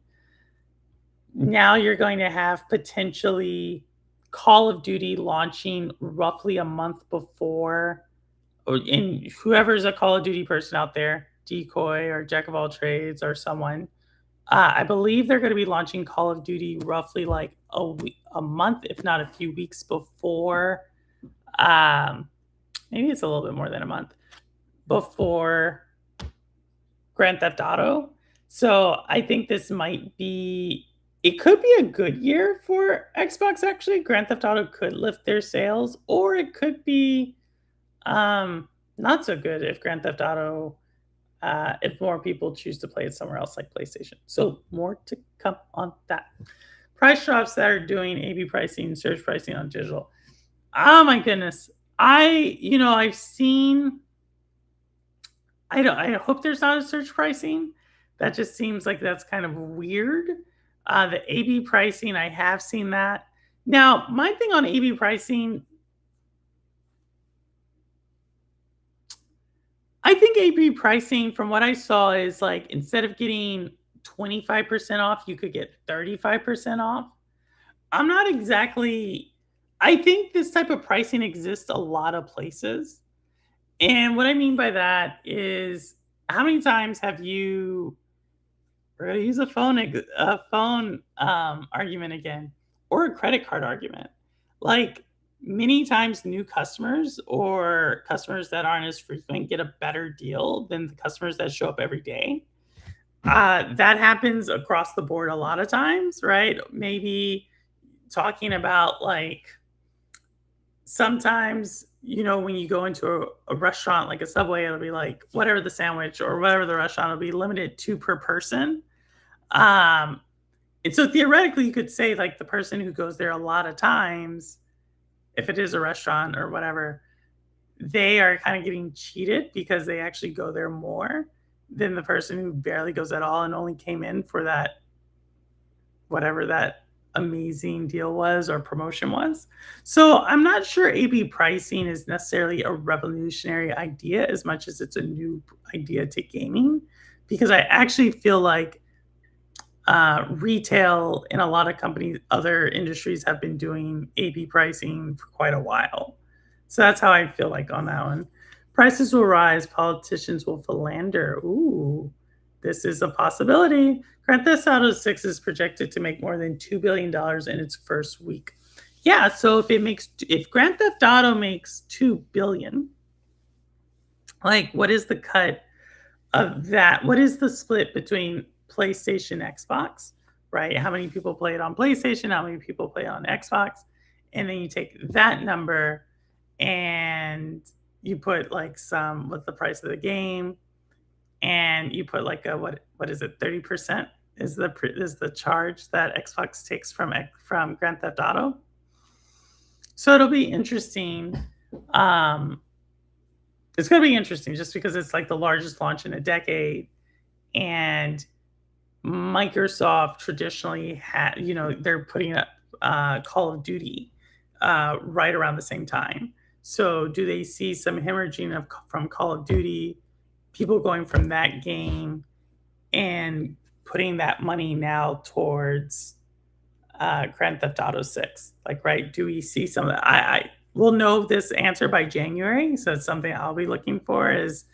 Now you're going to have potentially Call of Duty launching roughly a month before. And whoever's a Call of Duty person out there, Decoy or Jack of all trades or someone, I believe they're going to be launching Call of Duty roughly like a month, if not a few weeks before. Maybe it's a little bit more than a month before Grand Theft Auto. So I think this might be, it could be a good year for Xbox actually. Grand Theft Auto could lift their sales, or it could be not so good if Grand Theft Auto, if more people choose to play it somewhere else like PlayStation. So more to come on that. Price drops that are doing A/B pricing, surge pricing on digital. Oh my goodness. I've seen, I hope there's not a surge pricing. That just seems like that's kind of weird. The A/B pricing, I have seen that. Now, my thing on A/B pricing, I think A/B pricing, from what I saw, is like instead of getting 25% off, you could get 35% off. I'm not exactly, I think this type of pricing exists a lot of places. And what I mean by that is, how many times have you, we're going to use a phone argument again, or a credit card argument. Like many times, new customers or customers that aren't as frequent get a better deal than the customers that show up every day. That happens across the board a lot of times, right? Maybe talking about like sometimes, when you go into a restaurant like a Subway, it'll be like whatever the sandwich or whatever the restaurant will be limited to per person. Um, and so theoretically, you could say like the person who goes there a lot of times, if it is a restaurant or whatever, they are kind of getting cheated because they actually go there more than the person who barely goes at all and only came in for that, whatever that amazing deal was or promotion was. So I'm not sure A/B pricing is necessarily a revolutionary idea as much as it's a new idea to gaming, because I actually feel like retail in a lot of companies, other industries have been doing A/B pricing for quite a while. So that's how I feel like on that one. Prices will rise, politicians will philander. Ooh, this is a possibility. Grand Theft Auto 6 is projected to make more than $2 billion in its first week. Yeah, so if Grand Theft Auto makes $2 billion, like what is the cut of that? What is the split between PlayStation, Xbox, right? How many people play it on PlayStation? How many people play it on Xbox? And then you take that number and you put like some with the price of the game, and you put like a what is it, 30% is the charge that Xbox takes from Grand Theft Auto. So it'll be interesting. It's going to be interesting just because it's like the largest launch in a decade, and Microsoft traditionally had, they're putting up Call of Duty right around the same time. So, do they see some hemorrhaging from Call of Duty, people going from that game and putting that money now towards Grand Theft Auto 6? Like, right? Do we see some of that? I will know this answer by January. So, it's something I'll be looking for is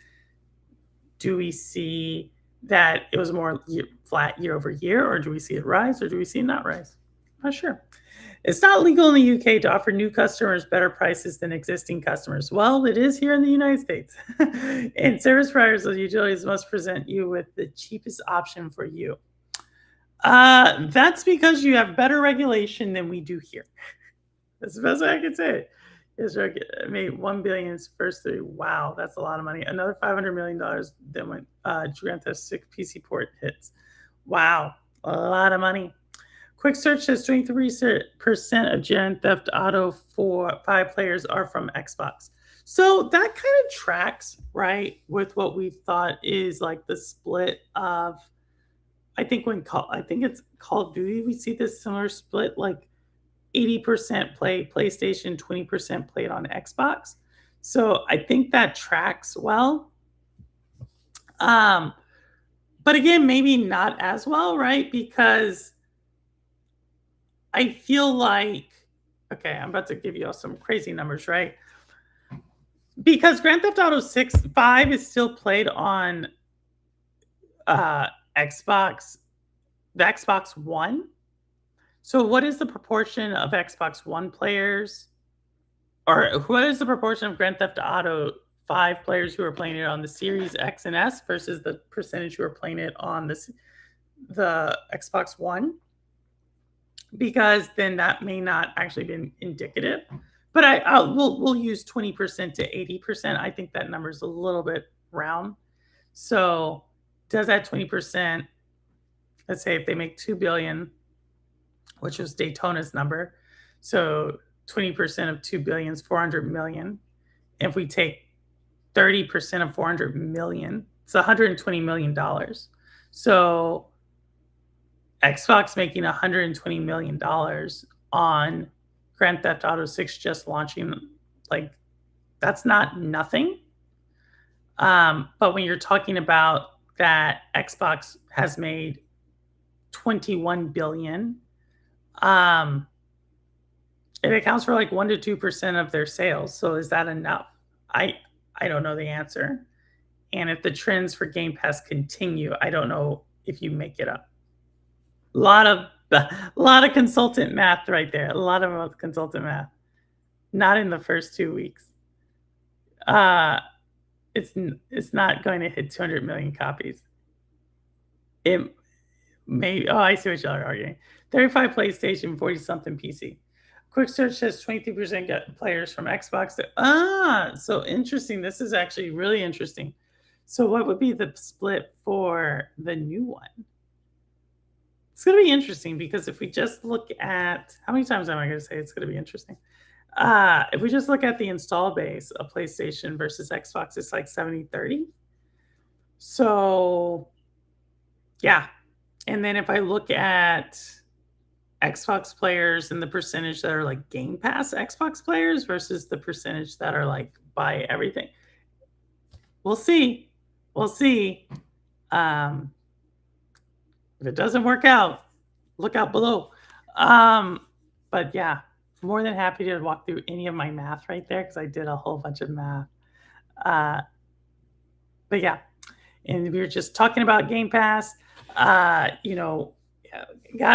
do we see that it was more flat year over year, or do we see it rise, or do we see it not rise? Not sure. It's not legal in the UK to offer new customers better prices than existing customers. Well, it is here in the United States. And service providers of utilities must present you with the cheapest option for you. That's because you have better regulation than we do here. That's the best way I can say it. Israel made 1 billion its first three. Wow, that's a lot of money. Another $500 million then when Grand Theft 6 PC port hits. Wow, a lot of money. Quick search says 23% of Grand Theft Auto 5 players are from Xbox. So that kind of tracks, right, with what we thought is like the split of. I think it's Call of Duty, we see this similar split, like 80% play PlayStation, 20% played on Xbox. So I think that tracks well. But again, maybe not as well, right? Because I feel like, okay, I'm about to give you all some crazy numbers, right? Because Grand Theft Auto 5 is still played on Xbox, the Xbox One. So what is the proportion of Xbox One players, or what is the proportion of Grand Theft Auto 5 players who are playing it on the Series X and S versus the percentage who are playing it on the Xbox One? Because then that may not actually be indicative. But we'll use 20% to 80%. I think that number is a little bit round. So does that 20%, let's say if they make 2 billion, which was Daytona's number, so 20% of 2 billion is 400 million. If we take 30% of 400 million, it's $120 million. So Xbox making $120 million on Grand Theft Auto 6 just launching, like, that's not nothing. But when you're talking about that Xbox has made 21 billion, it accounts for like 1 to 2% of their sales. So is that enough? I don't know the answer. And if the trends for Game Pass continue, I don't know if you make it up. A lot of consultant math right there. A lot of consultant math. Not in the first 2 weeks. It's not going to hit 200 million copies. It may. Oh, I see what y'all are arguing. 35 PlayStation, 40 something PC. Quick search says 23% get players from Xbox. So interesting. This is actually really interesting. So what would be the split for the new one? It's going to be interesting because if we just look at, how many times am I going to say it's going to be interesting? If we just look at the install base of PlayStation versus Xbox, it's like 70-30. So yeah. And then if I look at Xbox players and the percentage that are like Game Pass Xbox players versus the percentage that are like buy everything, we'll see. We'll see. If it doesn't work out, look out below. But yeah, more than happy to walk through any of my math right there because I did a whole bunch of math. But yeah, and we were just talking about Game Pass. Got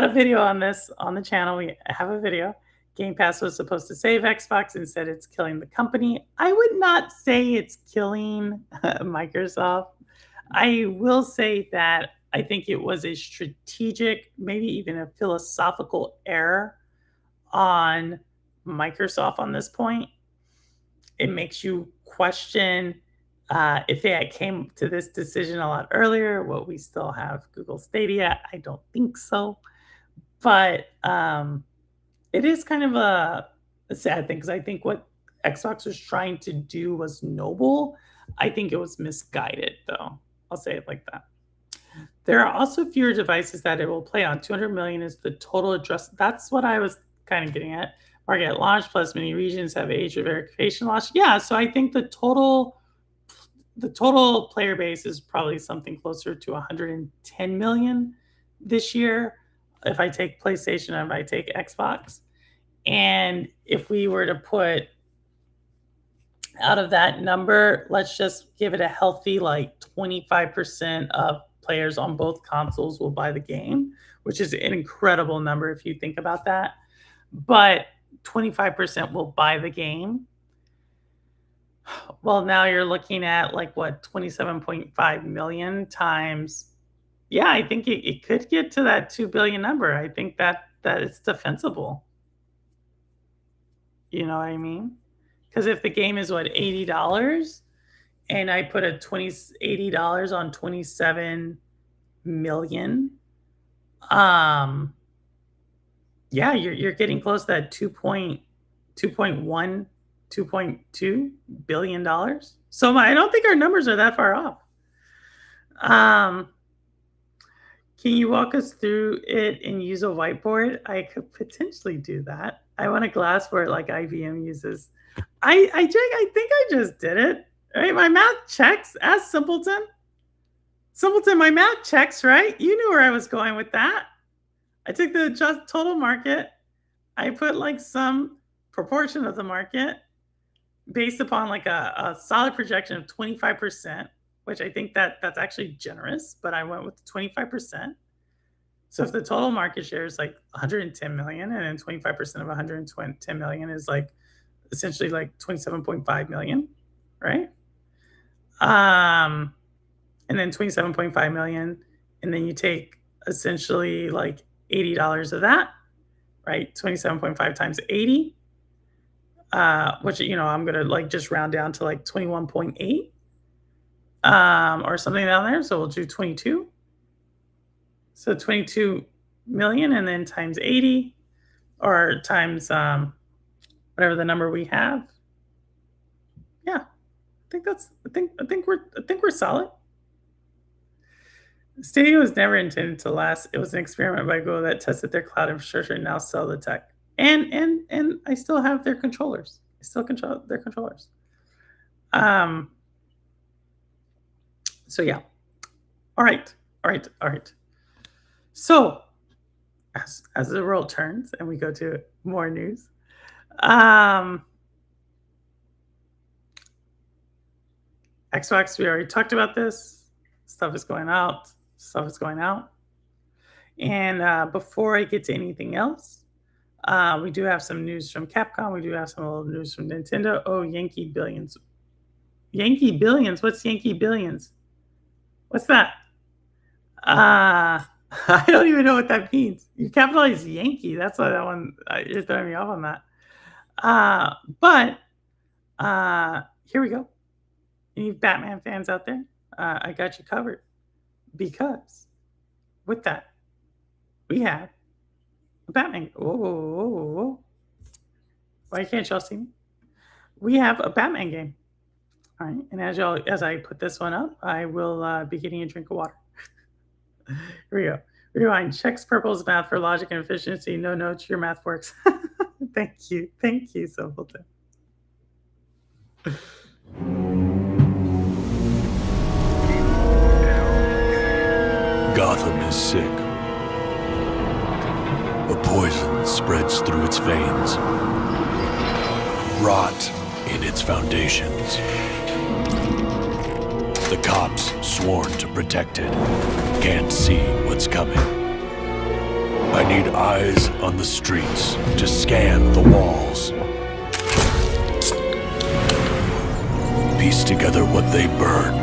a video on this on the channel. We have a video. Game Pass was supposed to save Xbox. Instead, it's killing the company. I would not say it's killing Microsoft. I will say that I think it was a strategic, maybe even a philosophical error on Microsoft on this point. It makes you question if they had came to this decision a lot earlier, will we still have Google Stadia? I don't think so. But it is kind of a sad thing because I think what Xbox was trying to do was noble. I think it was misguided, though. I'll say it like that. There are also fewer devices that it will play on. 200 million is the total address. That's what I was kind of getting at. market at launch, plus many regions have age verification loss. Yeah, so I think the total player base is probably something closer to 110 million this year if I take PlayStation and if I take Xbox. And if we were to put out of that number, let's just give it a healthy like 25% of players on both consoles will buy the game, which is an incredible number if you think about that. But 25% will buy the game. Well, now you're looking at like what, 27.5 million times. Yeah, I think it could get to that 2 billion number. I think that it's defensible. You know what I mean? Because if the game is what, $80 and I put a $80 on 27 million, yeah, you're getting close to that 2.1, $2.2 billion. So I don't think our numbers are that far off. Can you walk us through it and use a whiteboard? I could potentially do that. I want a glassboard like IBM uses. I think I just did it. Right? My math checks. Ask Simpleton. Simpleton, my math checks, right? You knew where I was going with that. I took the just total market. I put like some proportion of the market based upon like a solid projection of 25%, which I think that's actually generous, but I went with 25%. So if the total market share is like 110 million and then 25% of 110 million is like essentially like 27.5 million, right? And then 27.5 million, and then you take essentially like $80 of that, right? 27.5 times 80, which, I'm going to like just round down to like 21.8 or something down there. So we'll do 22. So 22 million and then times 80 or times whatever the number we have. Yeah. I think we're solid. Stadia was never intended to last. It was an experiment by Google that tested their cloud infrastructure and now sell the tech. And I still have their controllers. I still control their controllers. So yeah. All right. So as the world turns and we go to more news, Xbox, we already talked about this. Stuff is going out. And before I get to anything else, we do have some news from Capcom. We do have some little news from Nintendo. Oh, Yankee Billions. Yankee Billions? What's Yankee Billions? What's that? I don't even know what that means. You capitalize Yankee. That's why that one, you're throwing me off on that. But here we go. Any Batman fans out there? I got you covered. Because with that, we have a Batman. Whoa. Why can't y'all see me? We have a Batman game. All right. And as I put this one up, I will be getting a drink of water. Here we go. Rewind. Checks Purple's math for logic and efficiency. No notes. Your math works. Thank you, Simpleton. Gotham is sick. A poison spreads through its veins, rot in its foundations. The cops sworn to protect it can't see what's coming. I need eyes on the streets to scan the walls, piece together what they burned,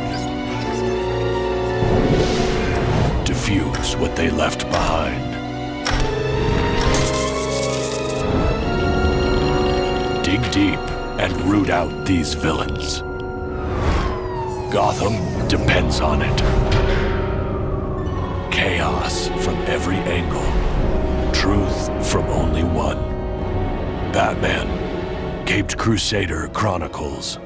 diffuse what they left behind. Dig deep and root out these villains. Gotham depends on it. Chaos from every angle. Truth from only one. Batman, Caped Crusader Chronicles.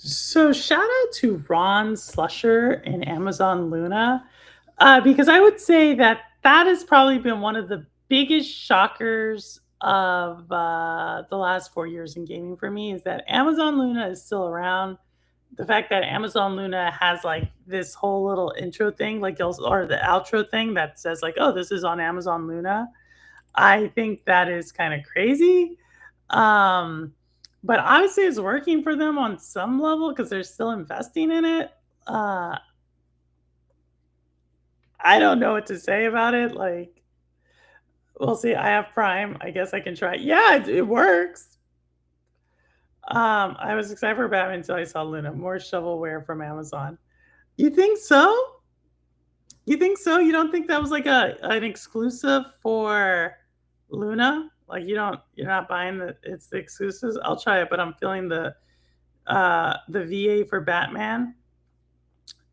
So shout out to Ron Slusher and Amazon Luna, because I would say that that has probably been one of the biggest shockers of the last 4 years in gaming for me is that Amazon Luna is still around. The fact that Amazon Luna has like this whole little intro thing, like or the outro thing that says like, "Oh, this is on Amazon Luna." I think that is kind of crazy. Um, but obviously it's working for them on some level because they're still investing in it. Uh, I don't know what to say about it. Like, we'll see. I have Prime. I guess I can try. Yeah, it works. I was excited for Batman until I saw Luna. More shovelware from Amazon. You think so? You think so? You don't think that was like an exclusive for Luna? Like you're not buying it's the exclusives? I'll try it, but I'm feeling the VA for Batman.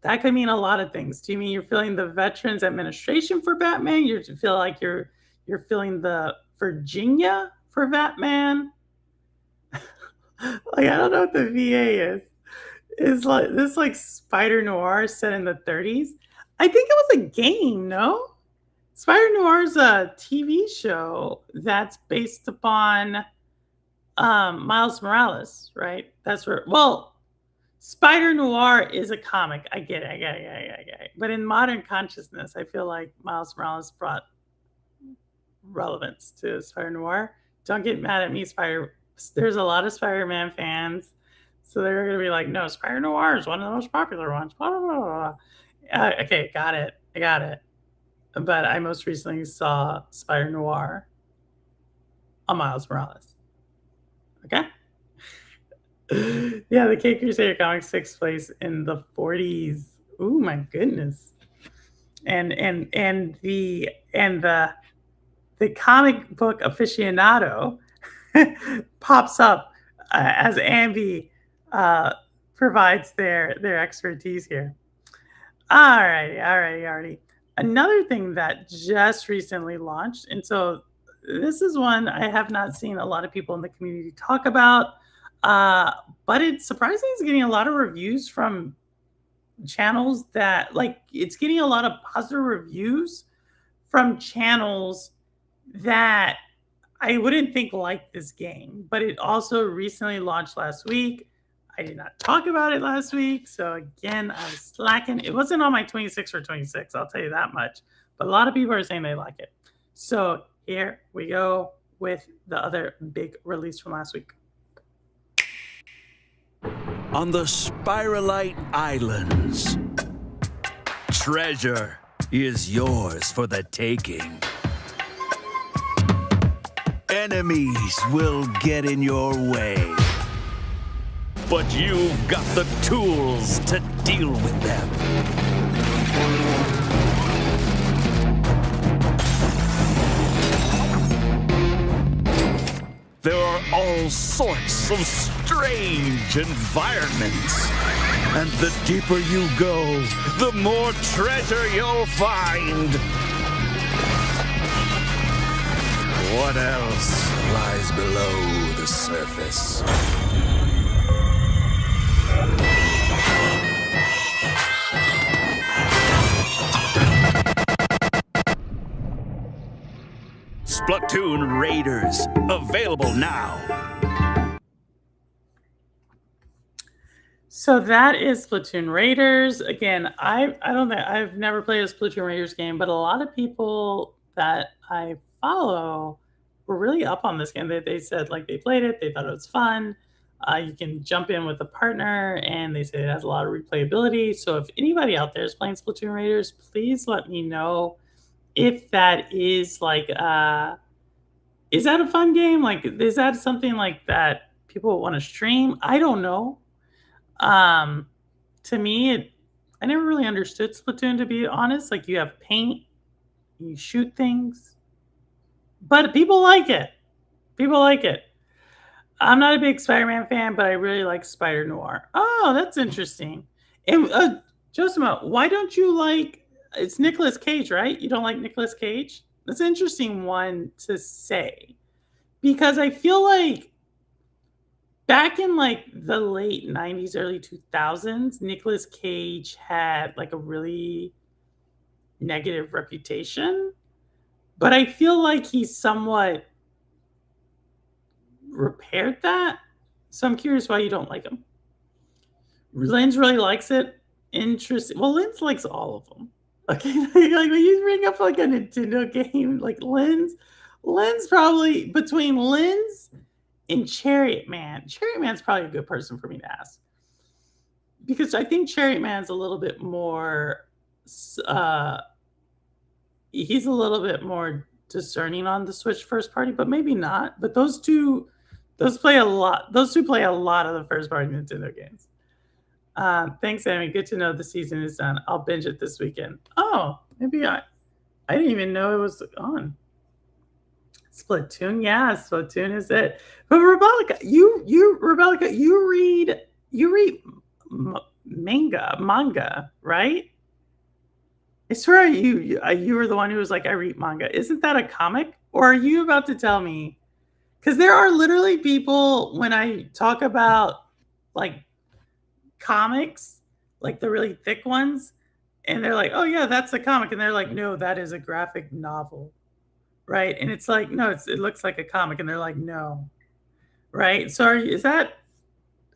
That could mean a lot of things. Do you mean you're feeling the Veterans Administration for Batman? You feel like you're feeling the Virginia for Batman? Like I don't know what the VA is. Is like this like Spider Noir set in the 30s? I think it was a game, no? Spider Noir is a TV show that's based upon Miles Morales, right? That's where well, Spider Noir is a comic. I get it. I get it. But in modern consciousness, I feel like Miles Morales brought relevance to Spider Noir. Don't get mad at me, Spider. There's a lot of Spider-Man fans, so they're gonna be like, "No, Spider Noir is one of the most popular ones." Blah, blah, blah, blah. Okay, got it. I got it. But I most recently saw Spider Noir on Miles Morales. Okay. Yeah, the Cape Crusader comics takes place in the 40s. Ooh, my goodness. And the comic book aficionado pops up as Ambi uh, provides their expertise here. Alrighty. Another thing that just recently launched, and so this is one I have not seen a lot of people in the community talk about, uh, but it's surprisingly it's getting a lot of reviews from channels that like it's getting a lot of positive reviews from channels that I wouldn't think like this game, but it also recently launched last week. I did not talk about it last week. So again, I was slacking. It wasn't on my 26 for 26, I'll tell you that much. But a lot of people are saying they like it. So here we go with the other big release from last week. On the Spiralite Islands, treasure is yours for the taking. Enemies will get in your way, but you've got the tools to deal with them. There are all sorts of strange environments, and the deeper you go, the more treasure you'll find. What else lies below the surface? Splatoon Raiders, available now. So that is Splatoon Raiders. Again, I don't know. I've never played a Splatoon Raiders game, but a lot of people that I follow were really up on this game. They said like they played it, they thought it was fun. You can jump in with a partner, and they say it has a lot of replayability. So if anybody out there is playing Splatoon Raiders, please let me know if that is like is that a fun game? Like is that something like that people want to stream? I don't know. Um to me I never really understood Splatoon, to be honest. Like you have paint, you shoot things, but people like it. People like it. I'm not a big Spider-Man fan, but I really like Spider Noir. Oh, that's interesting. And Josima, why don't you like? It's Nicolas Cage, right? You don't like Nicolas Cage? That's an interesting one to say because I feel like back in like the late 90s, early 2000s, Nicolas Cage had like a really negative reputation, but I feel like he somewhat repaired that. So I'm curious why you don't like him. Linz really likes it. Interesting. Well, Linz likes all of them. Okay, like when you bring up like a Nintendo game, like Linz probably between Linz and Chariot Man. Chariot Man's probably a good person for me to ask because I think Chariot Man's a little bit more. Uh, he's a little bit more discerning on the Switch first party, but maybe not. But those play a lot. Those two play a lot of the first party Nintendo games. Thanks, Amy. Good to know the season is done. I'll binge it this weekend. Oh, maybe I didn't even know it was on. Splatoon, yeah, Splatoon is it. But Rebecca, Rebecca, you read manga, right? I swear you were the one who was like, I read manga. Isn't that a comic? Or are you about to tell me? Because there are literally people when I talk about like comics, like the really thick ones, and they're like, "Oh yeah, that's a comic," and they're like, "No, that is a graphic novel," right? And it's like, "No, it looks like a comic," and they're like, "No," right? So is that?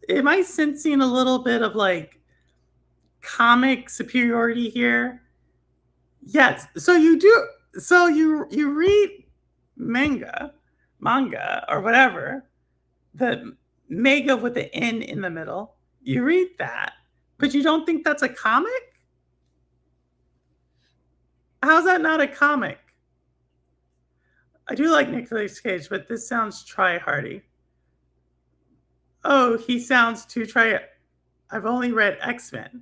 Am I sensing a little bit of like comic superiority here? Yes. So you do. So you read manga or whatever, the mega with the N in the middle. You read that, but you don't think that's a comic? How's that not a comic? I do like Nicolas Cage, but this sounds try-hardy. Oh, he sounds too try. I've only read X-Men.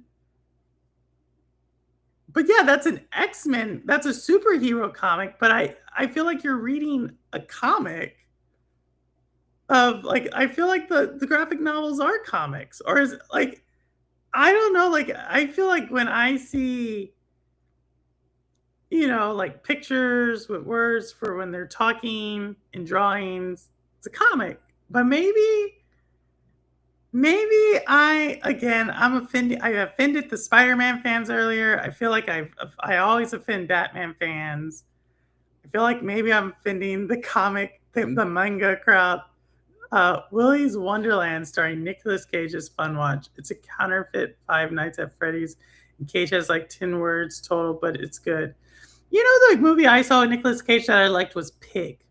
But yeah, that's an X-Men. That's a superhero comic, but I feel like you're reading a comic of like I feel like the graphic novels are comics or is like I don't know like I feel like when I see like pictures with words for when they're talking and drawings. It's a comic. But maybe I'm offended. I offended the Spider-Man fans earlier. I feel like I always offend Batman fans. I feel like maybe I'm offending the manga crowd. Willy's Wonderland starring Nicolas Cage is fun watch. It's a counterfeit Five Nights at Freddy's. And Cage has like 10 words total, but it's good. The movie I saw with Nicolas Cage that I liked was Pig.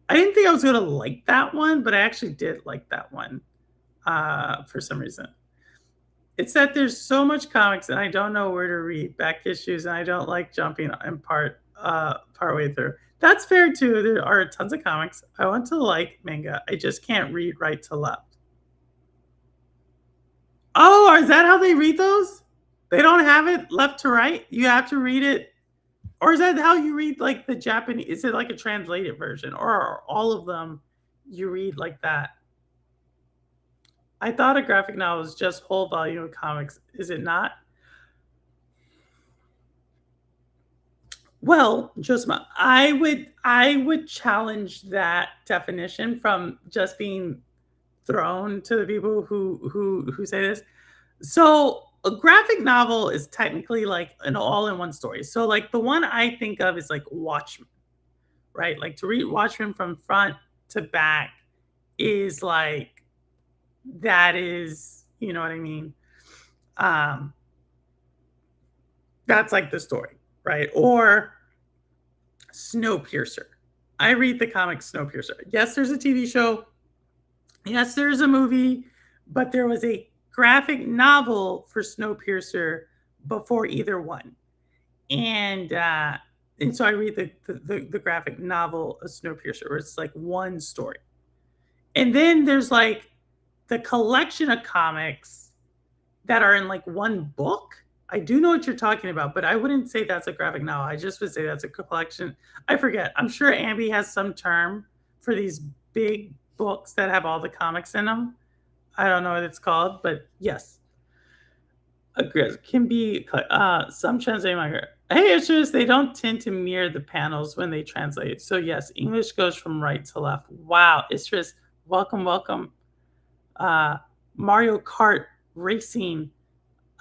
I didn't think I was going to like that one, but I actually did like that one for some reason. It's that there's so much comics and I don't know where to read back issues, and I don't like jumping in partway through. That's fair too. There are tons of comics. I want to like manga. I just can't read right to left. Oh, is that how they read those? They don't have it left to right. You have to read it. Or is that how you read like the Japanese? Is it like a translated version, or are all of them you read like that? I thought a graphic novel was just whole volume of comics. Is it not? Well, Josma, I would challenge that definition from just being thrown to the people who say this. So a graphic novel is technically like an all-in-one story. So like the one I think of is like Watchmen, right? Like to read Watchmen from front to back is like that is, you know what I mean? Um that's like the story, right? Or Snowpiercer. I read the comic Snowpiercer. Yes, there's a TV show. Yes, there's a movie, but there was a graphic novel for Snowpiercer before either one. And so I read the graphic novel of Snowpiercer, where it's like one story. And then there's like the collection of comics that are in like one book. I do know what you're talking about, but I wouldn't say that's a graphic novel. I just would say that's a collection. I forget. I'm sure Ambi has some term for these big books that have all the comics in them. I don't know what it's called, but yes, agree. Can be some translating manga. Hey, it's just they don't tend to mirror the panels when they translate. So yes, English goes from right to left. Wow, it's just welcome, welcome. uh, Mario Kart racing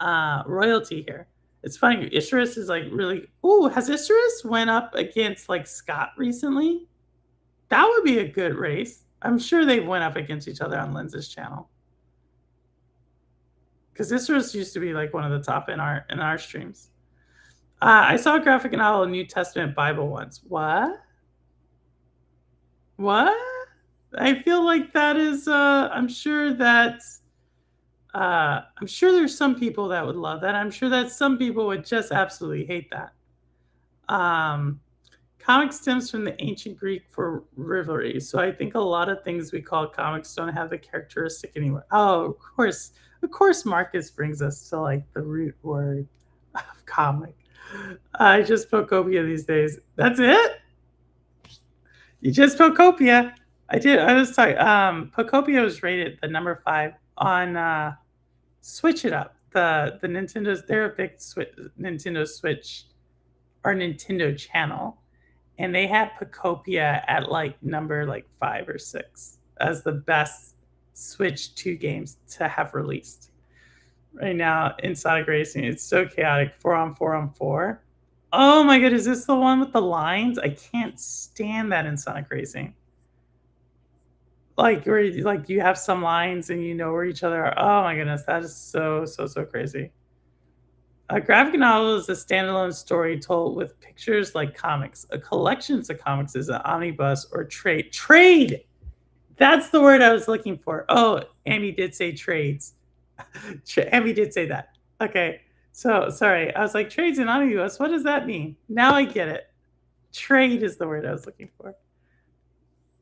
royalty here. It's funny. Isherus is like really. Ooh, has Isherus went up against like Scott recently? That would be a good race. I'm sure they went up against each other on Lenz's channel because Isherus used to be like one of the top in our streams. I saw a graphic novel, New Testament Bible once. What? What? I feel like that is. I'm sure that's. I'm sure there's some people that would love that. I'm sure that some people would just absolutely hate that. Um, Comic stems from the ancient Greek for rivalry, so I think a lot of things we call comics don't have the characteristic anyway. Oh, of course, Marcus brings us to like the root word of comic. I just Pocopia these days. That's it. You just Pocopia. I did. I was sorry. Pocopia was rated the number 5 on Switch It Up. The Nintendo's they're a big Nintendo Switch or Nintendo channel, and they had Pocopia at like number like 5 or 6 as the best Switch 2 games to have released. Right now in Sonic Racing, it's so chaotic. 4-on-4-on-4. Oh my god, is this the one with the lines? I can't stand that in Sonic Racing. Like where like you have some lines and you know where each other are. Oh my goodness, that is so crazy. A graphic novel is a standalone story told with pictures like comics. A collection of comics is an omnibus or trade. Trade! That's the word I was looking for. Oh, Amy did say trades. Amy did say that. Okay. So sorry. I was like, trades and omnibus. What does that mean? Now I get it. Trade is the word I was looking for.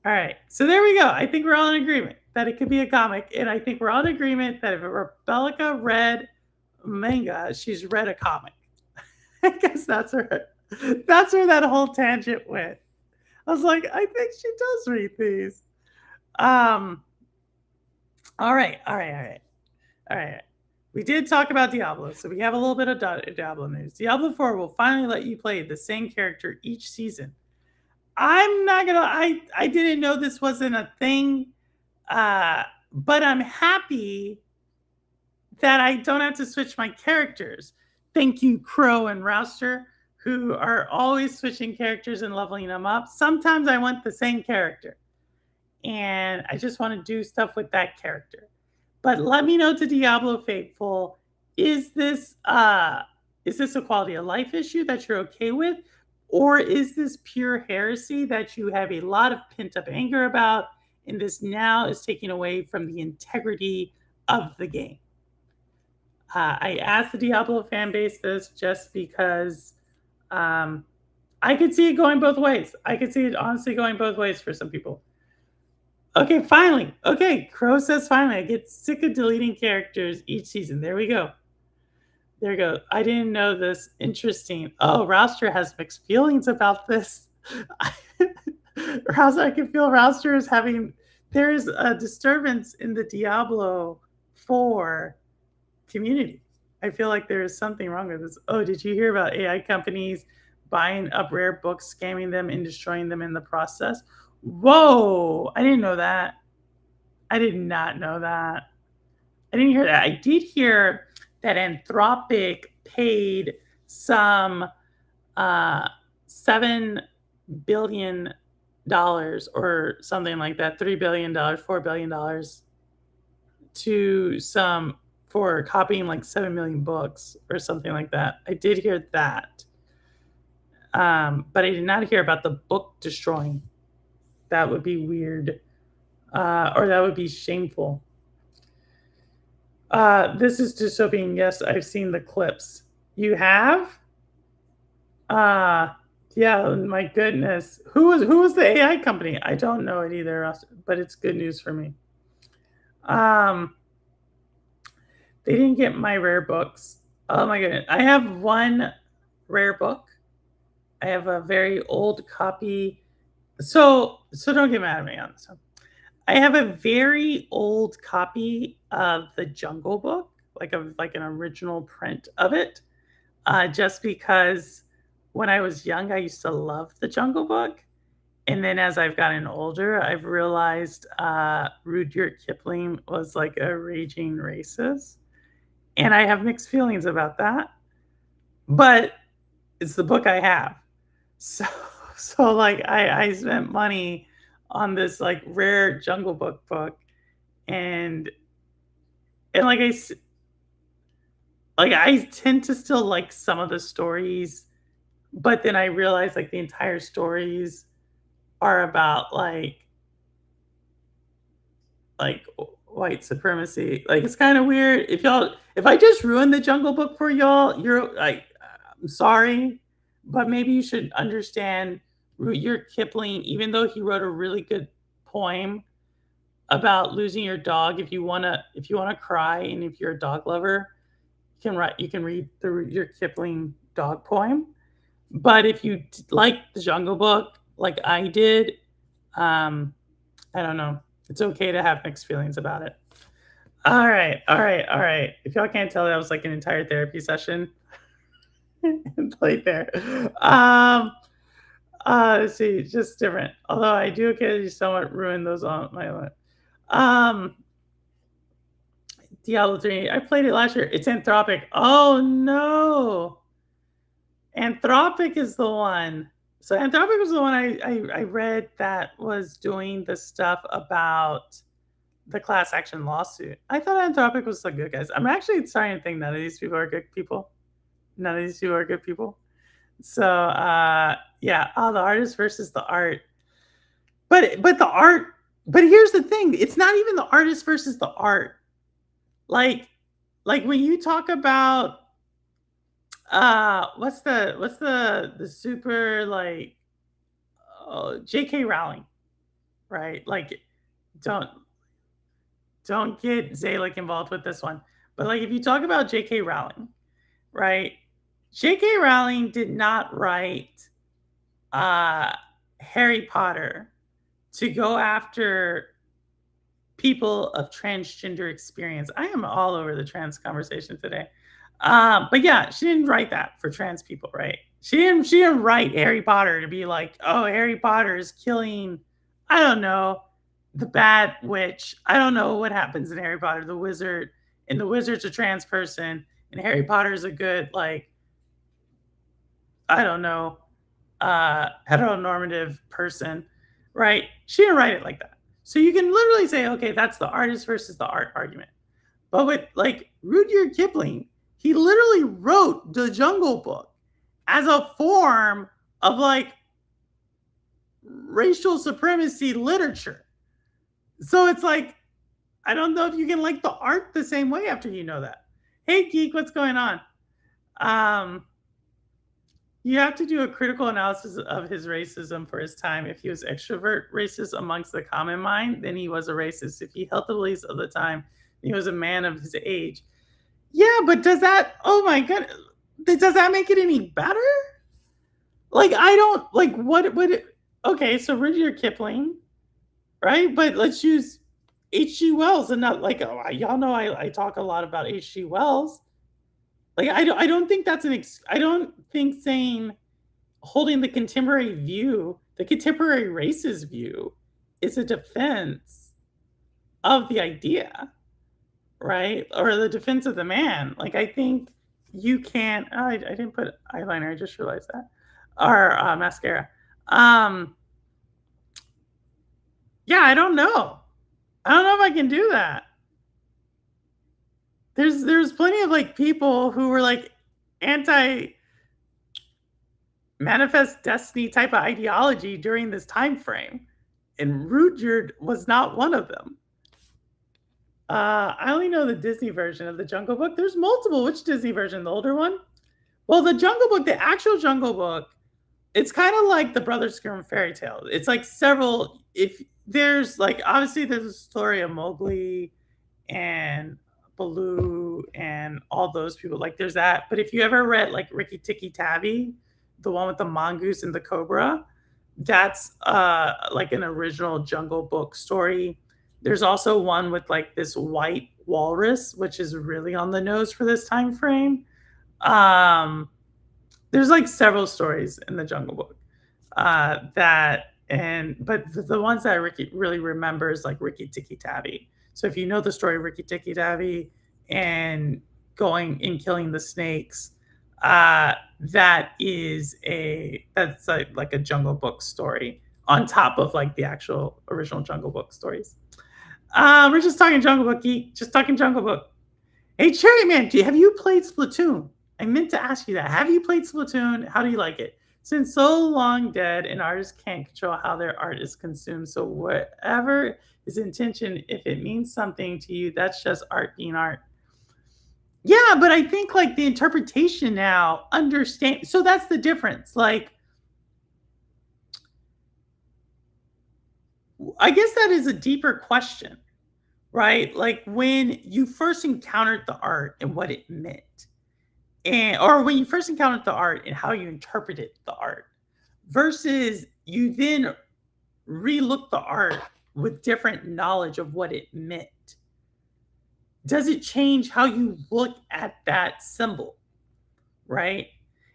All right. So there we go. I think we're all in agreement that it could be a comic. And I think we're all in agreement that if Rebecca read manga, she's read a comic. I guess that's where that whole tangent went. I was like, I think she does read these. All right. We did talk about Diablo, so we have a little bit of Diablo news. Diablo 4 will finally let you play the same character each season. I'm not gonna. I didn't know this wasn't a thing, but I'm happy that I don't have to switch my characters. Thank you, Crow and Rouster, who are always switching characters and leveling them up. Sometimes I want the same character, and I just want to do stuff with that character. But let me know to Diablo Faithful, is this a quality of life issue that you're okay with? Or is this pure heresy that you have a lot of pent up anger about, and this now is taking away from the integrity of the game? I asked the Diablo fan base this just because I could see it going both ways. I could see it honestly going both ways for some people. Okay, finally. Okay, Crow says finally. I get sick of deleting characters each season. There we go. There we go. I didn't know this. Interesting. Oh, Rouster has mixed feelings about this. Rouster, I can feel Rouster is having. There's a disturbance in the Diablo 4 community. I feel like there is something wrong with this. Oh, did you hear about AI companies buying up rare books, scamming them, and destroying them in the process? Whoa! I didn't know that. I did not know that. I didn't hear that. I did hear that Anthropic paid some $7 billion or something like that, $3 billion, $4 billion to some for copying like 7 million books or something like that. I did hear that. But I did not hear about the book destroying. That would be weird. Or that would be shameful. This is dystopian. Yes, I've seen the clips. You have? Yeah, my goodness. Who was the AI company? I don't know it either, but it's good news for me. They didn't get my rare books. Oh my goodness. I have one rare book. I have a very old copy. So don't get mad at me on this one. I have a very old copy of the Jungle Book, like an original print of it, just because when I was young, I used to love the Jungle Book, And then as I've gotten older, I've realized, Rudyard Kipling was, like, a raging racist, and I have mixed feelings about that, but it's the book I have. So like, I spent money on this, like, rare Jungle Book, and like, I tend to still like some of the stories, but then I realize, like, the entire stories are about, white supremacy. Like, it's kinda weird. If I just ruined the Jungle Book for y'all, you're like, I'm sorry, but maybe you should understand Rudyard Kipling, even though he wrote a really good poem about losing your dog, if you wanna cry and if you're a dog lover, you can read the Rudyard Kipling dog poem. But if you like the Jungle Book like I did, um, I don't know. It's okay to have mixed feelings about it. Alright, alright, alright. If y'all can't tell, that was like an entire therapy session right there. Um, let's see, just different. Although I do occasionally somewhat ruin those on my own. Um, Diablo 3, I played it last year. It's Anthropic. Oh, no. Anthropic is the one. So Anthropic was the one I read that was doing the stuff about the class action lawsuit. I thought Anthropic was the good guys. I'm actually starting to think none of these people are good people. None of these people are good people. So yeah, oh, the artist versus the art. But the art, but here's the thing, it's not even the artist versus the art. Like when you talk about what's the super like J.K. Rowling, right? Like don't get Zalick involved with this one. But like if you talk about J.K. Rowling, right? J.K. Rowling did not write uh Harry Potter to go after people of transgender experience. I am all over the trans conversation today. But yeah, she didn't write that for trans people, right? She didn't write Harry Potter to be like, oh, Harry Potter is killing, I don't know, the bad witch. I don't know what happens in Harry Potter, the wizard, and the wizard's a trans person, and Harry Potter is a good, like, I don't know, heteronormative person, right? She didn't write it like that. So you can literally say, okay, that's the artist versus the art argument. But with like Rudyard Kipling, he literally wrote the Jungle Book as a form of like racial supremacy literature. So it's like, I don't know if you can like the art the same way after you know that. Hey, geek, what's going on? Um, You have to do a critical analysis of his racism for his time. If he was extrovert racist amongst the common mind, then he was a racist. If he held the beliefs of the time, he was a man of his age. Yeah, but does that, oh my god, does that make it any better? Like, I don't, like, what would it, okay, so Rudyard Kipling, right? But let's use H.G. Wells and not like, oh, y'all know I talk a lot about H.G. Wells. Like, I don't think that's I don't think saying holding the contemporary view, the contemporary racist view, is a defense of the idea, right? Or the defense of the man. Like, I think you can't. Oh, I didn't put eyeliner. I just realized that. Or mascara. Yeah, I don't know. I don't know if I can do that. There's plenty of like people who were like anti manifest destiny type of ideology during this time frame, and Rudyard was not one of them. I only know the Disney version of the Jungle Book. There's multiple. Which Disney version? The older one? Well, the Jungle Book, the actual Jungle Book, it's kind of like the Brothers Grimm fairy tale. It's like several. If there's like obviously there's a story of Mowgli and Baloo and all those people. Like there's that. But if you ever read like Ricky Tikki Tavi, the one with the mongoose and the cobra, that's like an original Jungle Book story. There's also one with like this white walrus, which is really on the nose for this time frame. There's like several stories in the Jungle Book that And but the ones that I really remember is like Ricky Tikki Tavi. So if you know the story of Ricky Tikki Tavi and going and killing the snakes, that's like a Jungle Book story on top of like the actual original Jungle Book stories. We're just talking Jungle Book, geek. Just talking Jungle Book. Hey, Cherry Man, have you played Splatoon? I meant to ask you that. Have you played Splatoon? How do you like it? Since so long dead and artists can't control how their art is consumed, so whatever is intention, if it means something to you, that's just art being art. Yeah, but I think like the interpretation now understand. So that's the difference. Like, I guess that is a deeper question, right? Like when you first encountered the art and what it meant, and or when you first encountered the art and how you interpreted the art, versus you then relook the art with different knowledge of what it meant. Does it change how you look at that symbol, right?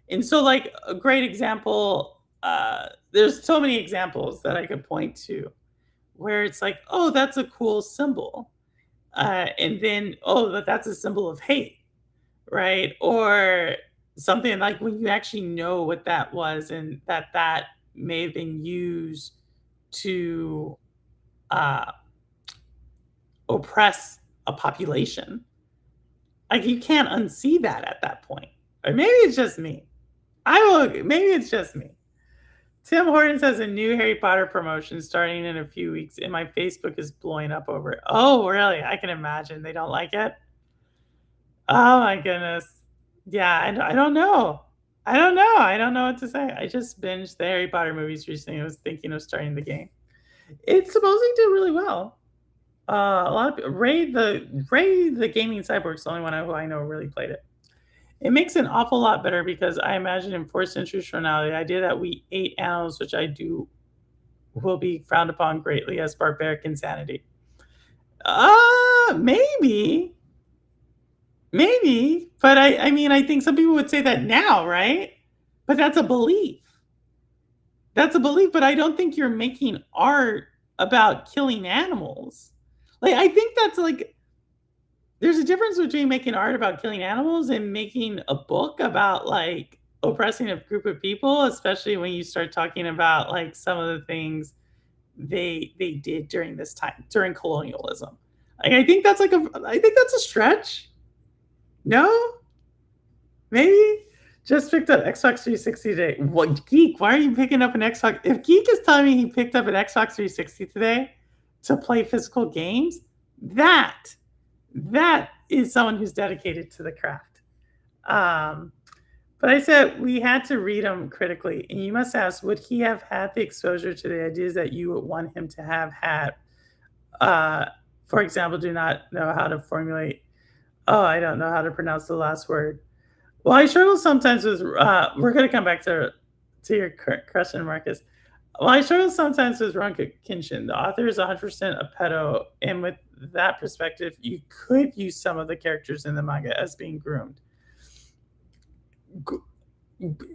And so, like a great example, there's so many examples that I could point to where it's like, oh, that's a cool symbol, and then oh, that's a symbol of hate, right? Or something like when you actually know what that was and that may have been used to uh, oppress a population. Like you can't unsee that at that point. Or maybe it's just me. I will. Maybe it's just me. Tim Hortons has a new Harry Potter promotion starting in a few weeks, and my Facebook is blowing up over it. Oh, really? I can imagine they don't like it. Oh my goodness. Yeah, I don't know. I don't know. I don't know what to say. I just binged the Harry Potter movies recently. I was thinking of starting the game. It's supposed to do really well. A lot of Ray the gaming cyborg's the only one who I know really played it. It makes it an awful lot better because I imagine in 4 centuries from now, the idea that we ate animals, which I do, will be frowned upon greatly as barbaric insanity. Maybe, maybe, but I mean, I think some people would say that now, right? But that's a belief. That's a belief, but I don't think you're making art about killing animals. Like, I think that's like there's a difference between making art about killing animals and making a book about like oppressing a group of people, especially when you start talking about like some of the things they did during this time during colonialism. Like I think that's a stretch. No, maybe just picked up Xbox 360 today. What geek? Why are you picking up an Xbox? If Geek is telling me he picked up an Xbox 360 today to play physical games, that is someone who's dedicated to the craft. But I said we had to read him critically, and you must ask, would he have had the exposure to the ideas that you would want him to have had? For example, do not know how to formulate. Oh, I don't know how to pronounce the last word. Well, I struggle sometimes with. We're going to come back to your question, Marcus. Well, I struggle sometimes with Ron Kinshin. The author is 100% a pedo, and with that perspective, you could use some of the characters in the manga as being groomed.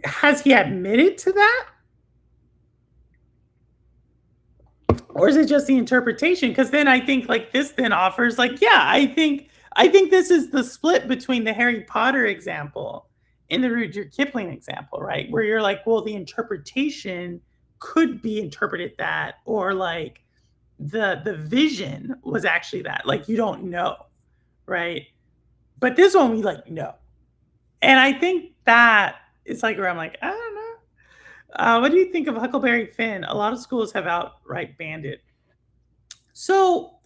Has he admitted to that? Or is it just the interpretation? Because then I think like this then offers like, yeah, I think this is the split between the Harry Potter example and the Rudyard Kipling example, right? Where you're like, well, the interpretation could be interpreted that, or like the vision was actually that. Like you don't know, right? But this one we like know. And I think that is like where I'm like, I don't know. What do you think of Huckleberry Finn? A lot of schools have outright banned it. So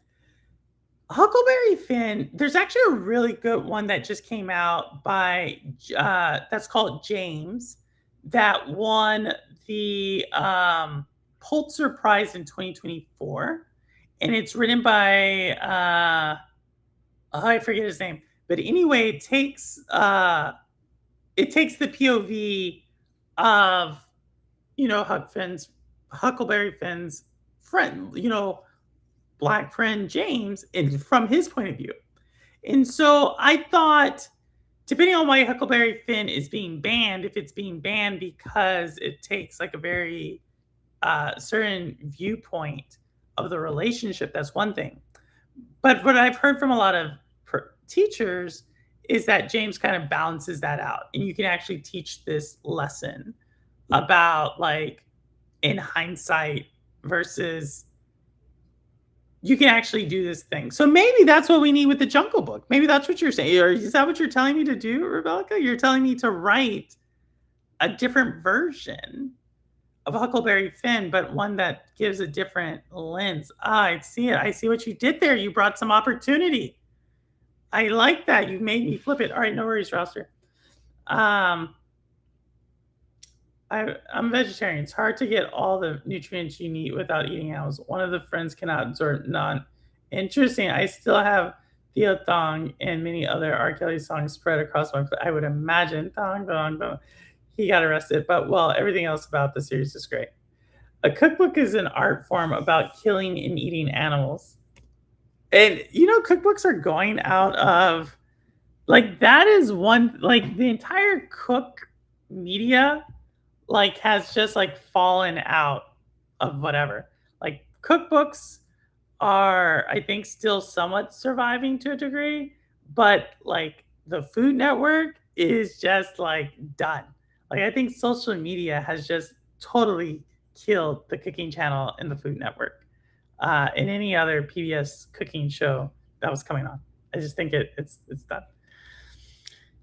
Huckleberry Finn, there's actually a really good one that just came out by that's called James that won the Pulitzer Prize in 2024, and it's written by I forget his name, but anyway, it takes the POV of Huckleberry Finn's friend, black friend James, and from his point of view. And so I thought, depending on why Huckleberry Finn is being banned, if it's being banned because it takes like a very a certain viewpoint of the relationship, that's one thing. But what I've heard from a lot of teachers is that James kind of balances that out, and you can actually teach this lesson about like in hindsight versus you can actually do this thing. So maybe that's what we need with the Jungle Book. Maybe that's what you're saying. Or is that what you're telling me to do, Rebecca? You're telling me to write a different version of Huckleberry Finn, but one that gives a different lens. Ah, I see it. I see what you did there. You brought some opportunity. I like that. You made me flip it. All right, no worries, Roster. I'm vegetarian. It's hard to get all the nutrients you need without eating animals. One of the friends cannot absorb none. Interesting. I still have Theo Thong and many other R. Kelly songs spread across my. I would imagine Thong Thong Thong. He got arrested, but well, everything else about the series is great. A cookbook is an art form about killing and eating animals. And cookbooks are going out of like that is one like the entire cook media like has just like fallen out of whatever. Like cookbooks are I think still somewhat surviving to a degree, but like the Food Network is just like done. Like I think social media has just totally killed the cooking channel and the Food Network. And any other PBS cooking show that was coming on. I just think it's done.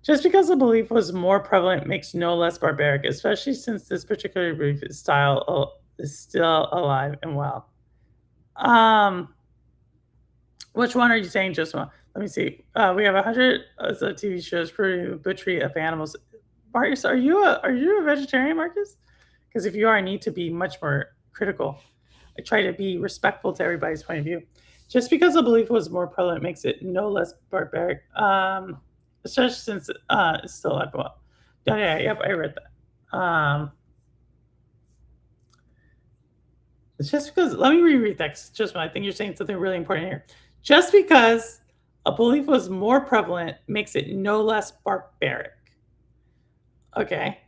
Just because the belief was more prevalent makes no less barbaric, especially since this particular belief style is still alive and well. Which one are you saying, Joshua? Let me see. We have 100 TV shows for butchery of animals. Marcus, are you a vegetarian, Marcus? Because if you are, I need to be much more critical. I try to be respectful to everybody's point of view. Just because a belief was more prevalent makes it no less barbaric. Especially since it's still like well. Yeah, yep, I read that. It's just because let me reread that. 'Cause just I think you're saying something really important here. Just because a belief was more prevalent makes it no less barbaric. Okay.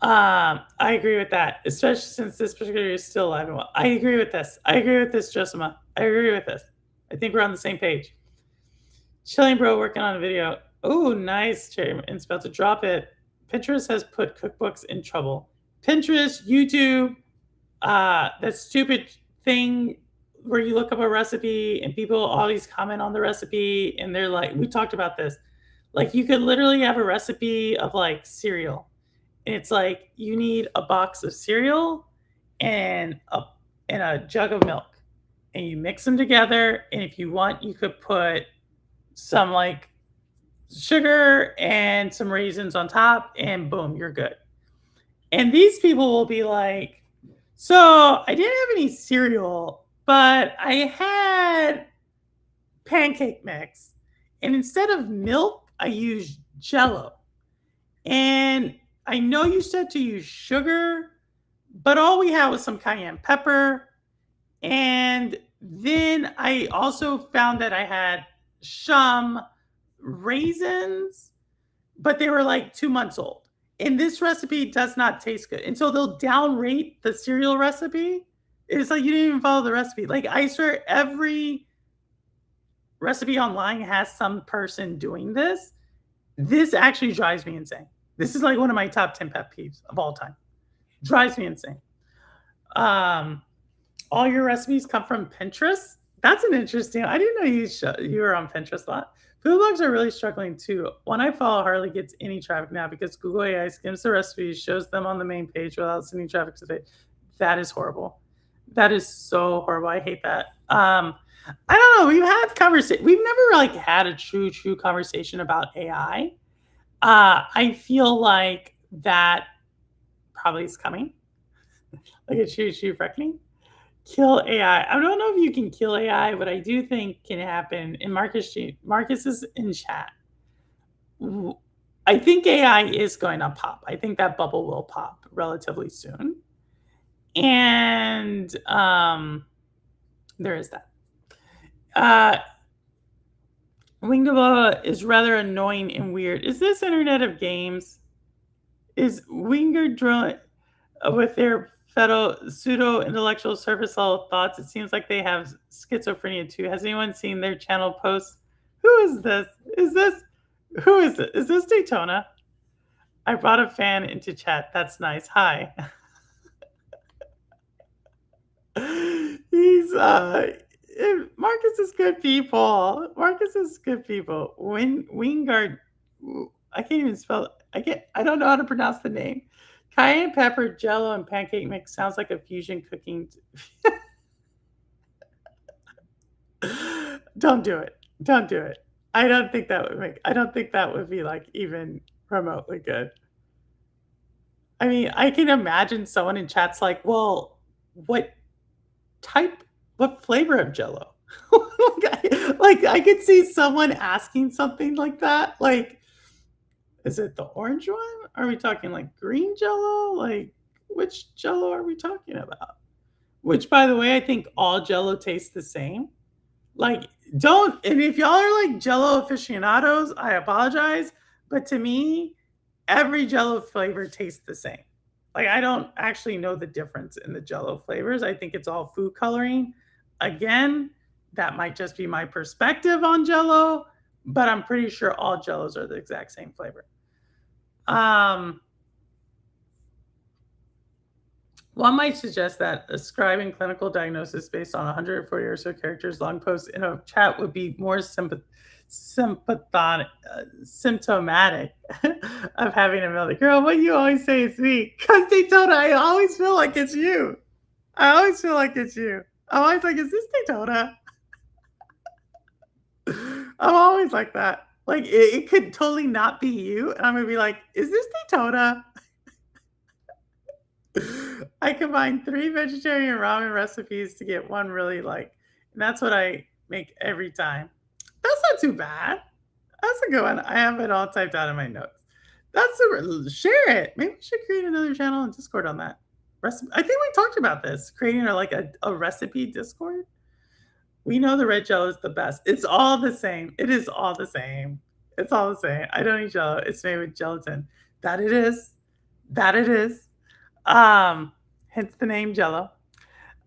I agree with that, especially since this particular is still alive and well. I agree with this. I agree with this, Josima. I agree with this. I think we're on the same page. Chilling bro working on a video. Oh, nice, Jerry. It's about to drop it. Pinterest has put cookbooks in trouble. Pinterest, YouTube, that stupid thing where you look up a recipe and people always comment on the recipe and they're like, we talked about this. Like you could literally have a recipe of like cereal. And it's like you need a box of cereal and a jug of milk. And you mix them together. And if you want, you could put some like sugar and some raisins on top, and boom, you're good. And these people will be like, so I didn't have any cereal, but I had pancake mix. And instead of milk, I used Jello. And I know you said to use sugar, but all we had was some cayenne pepper. And then I also found that I had some raisins, but they were like 2 months old. And this recipe does not taste good. And so they'll downrate the cereal recipe. It's like you didn't even follow the recipe. Like I swear every recipe online has some person doing this. This actually drives me insane. This is like one of my top 10 pet peeves of all time. Drives me insane. All your recipes come from Pinterest. That's an interesting. I didn't know you were on Pinterest a lot. Food blogs are really struggling too. One I follow hardly gets any traffic now because Google AI skims the recipes, shows them on the main page without sending traffic to the. That is horrible. That is so horrible. I hate that. I don't know. We've had conversation. We've never like had a true conversation about AI. I feel like that probably is coming. Like a true reckoning. Kill AI. I don't know if you can kill AI, but I do think can happen. And Marcus is in chat. I think AI is going to pop. I think that bubble will pop relatively soon. And there is that. Wingdabla is rather annoying and weird. Is this Internet of Games? Is Winger drawing with their pseudo intellectual surface level thoughts. It seems like they have schizophrenia too. Has anyone seen their channel posts? Who is this? Is this who is it? Is this Daytona? I brought a fan into chat. That's nice. Hi. He's Marcus is good people. Marcus is good people. Wingard, I can't even spell it. I don't know how to pronounce the name. Cayenne pepper, jello, and pancake mix sounds like a fusion cooking. Don't do it. Don't do it. I don't think that would be like even remotely good. I mean, I can imagine someone in chat's like, well, what what flavor of jello? like I could see someone asking something like that. Like, is it the orange one? Are we talking like green jello? Like, which jello are we talking about? Which, by the way, I think all jello tastes the same. Like, and if y'all are like jello aficionados, I apologize. But to me, every jello flavor tastes the same. Like, I don't actually know the difference in the jello flavors. I think it's all food coloring. Again, that might just be my perspective on jello, but I'm pretty sure all jellos are the exact same flavor. One might suggest that ascribing clinical diagnosis based on 140 or so characters long posts in a chat would be more symptomatic of having a melody. Girl, what you always say is me. Because Daytona, I always feel like it's you. I always feel like it's you. I'm always like, is this Daytona? I'm always like that. Like, it could totally not be you. And I'm going to be like, is this Daytona? I combine 3 vegetarian ramen recipes to get one really like, and that's what I make every time. That's not too bad. That's a good one. I have it all typed out in my notes. Share it. Maybe we should create another channel in Discord on that. Recipe. I think we talked about this, creating a recipe Discord. We know the red jello is the best. It's all the same. It is all the same. It's all the same. I don't eat jello. It's made with gelatin. That it is. That it is. Hence the name Jello.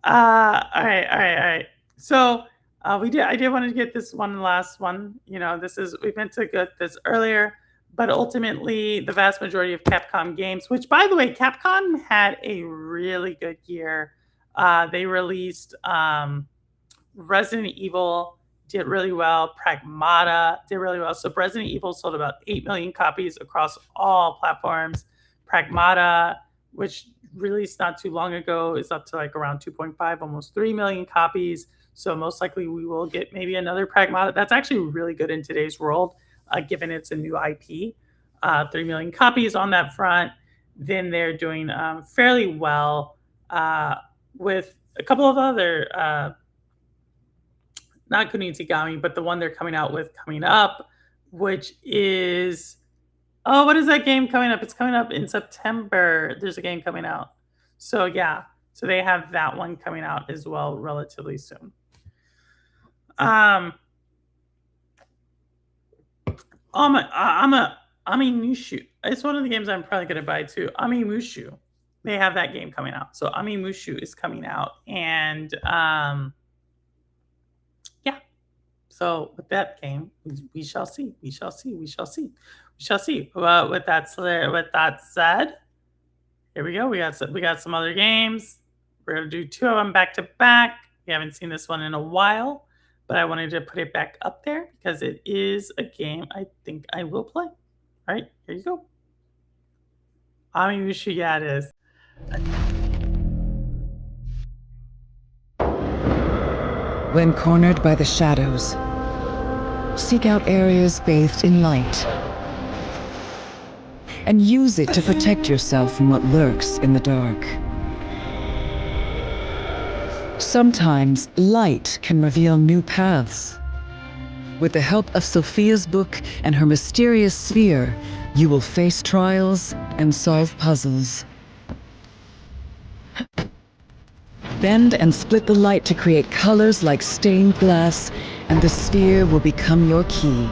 All right. So I did want to get this one last one. You know, we meant to get this earlier, but ultimately the vast majority of Capcom games, which by the way, Capcom had a really good year. They released Resident Evil, did really well. Pragmata did really well. So Resident Evil sold about 8 million copies across all platforms. Pragmata, which released not too long ago, is up to like around 2.5, almost 3 million copies. So most likely we will get maybe another Pragmata. That's actually really good in today's world, given it's a new IP. 3 million copies on that front. Then they're doing fairly well with a couple of other, not Kunitsigami, but the one they're coming out with coming up, which is... Oh, what is that game coming up? It's coming up in September. There's a game coming out. So yeah, so they have that one coming out as well relatively soon. Mushu. It's one of the games I'm probably going to buy too. Mushu. They have that game coming out. So Mushu is coming out. And yeah. So with that game, we shall see. We shall see. We shall see. We shall see. With that said, here we go. We got some other games. We're gonna do 2 of them back to back. We haven't seen this one in a while, but I wanted to put it back up there because it is a game I think I will play. All right, here you go. Mushu, yeah, it is. When cornered by the shadows, seek out areas bathed in light and use it to protect yourself from what lurks in the dark. Sometimes light can reveal new paths. With the help of Sophia's book and her mysterious sphere, you will face trials and solve puzzles. Bend and split the light to create colors like stained glass, and the sphere will become your key.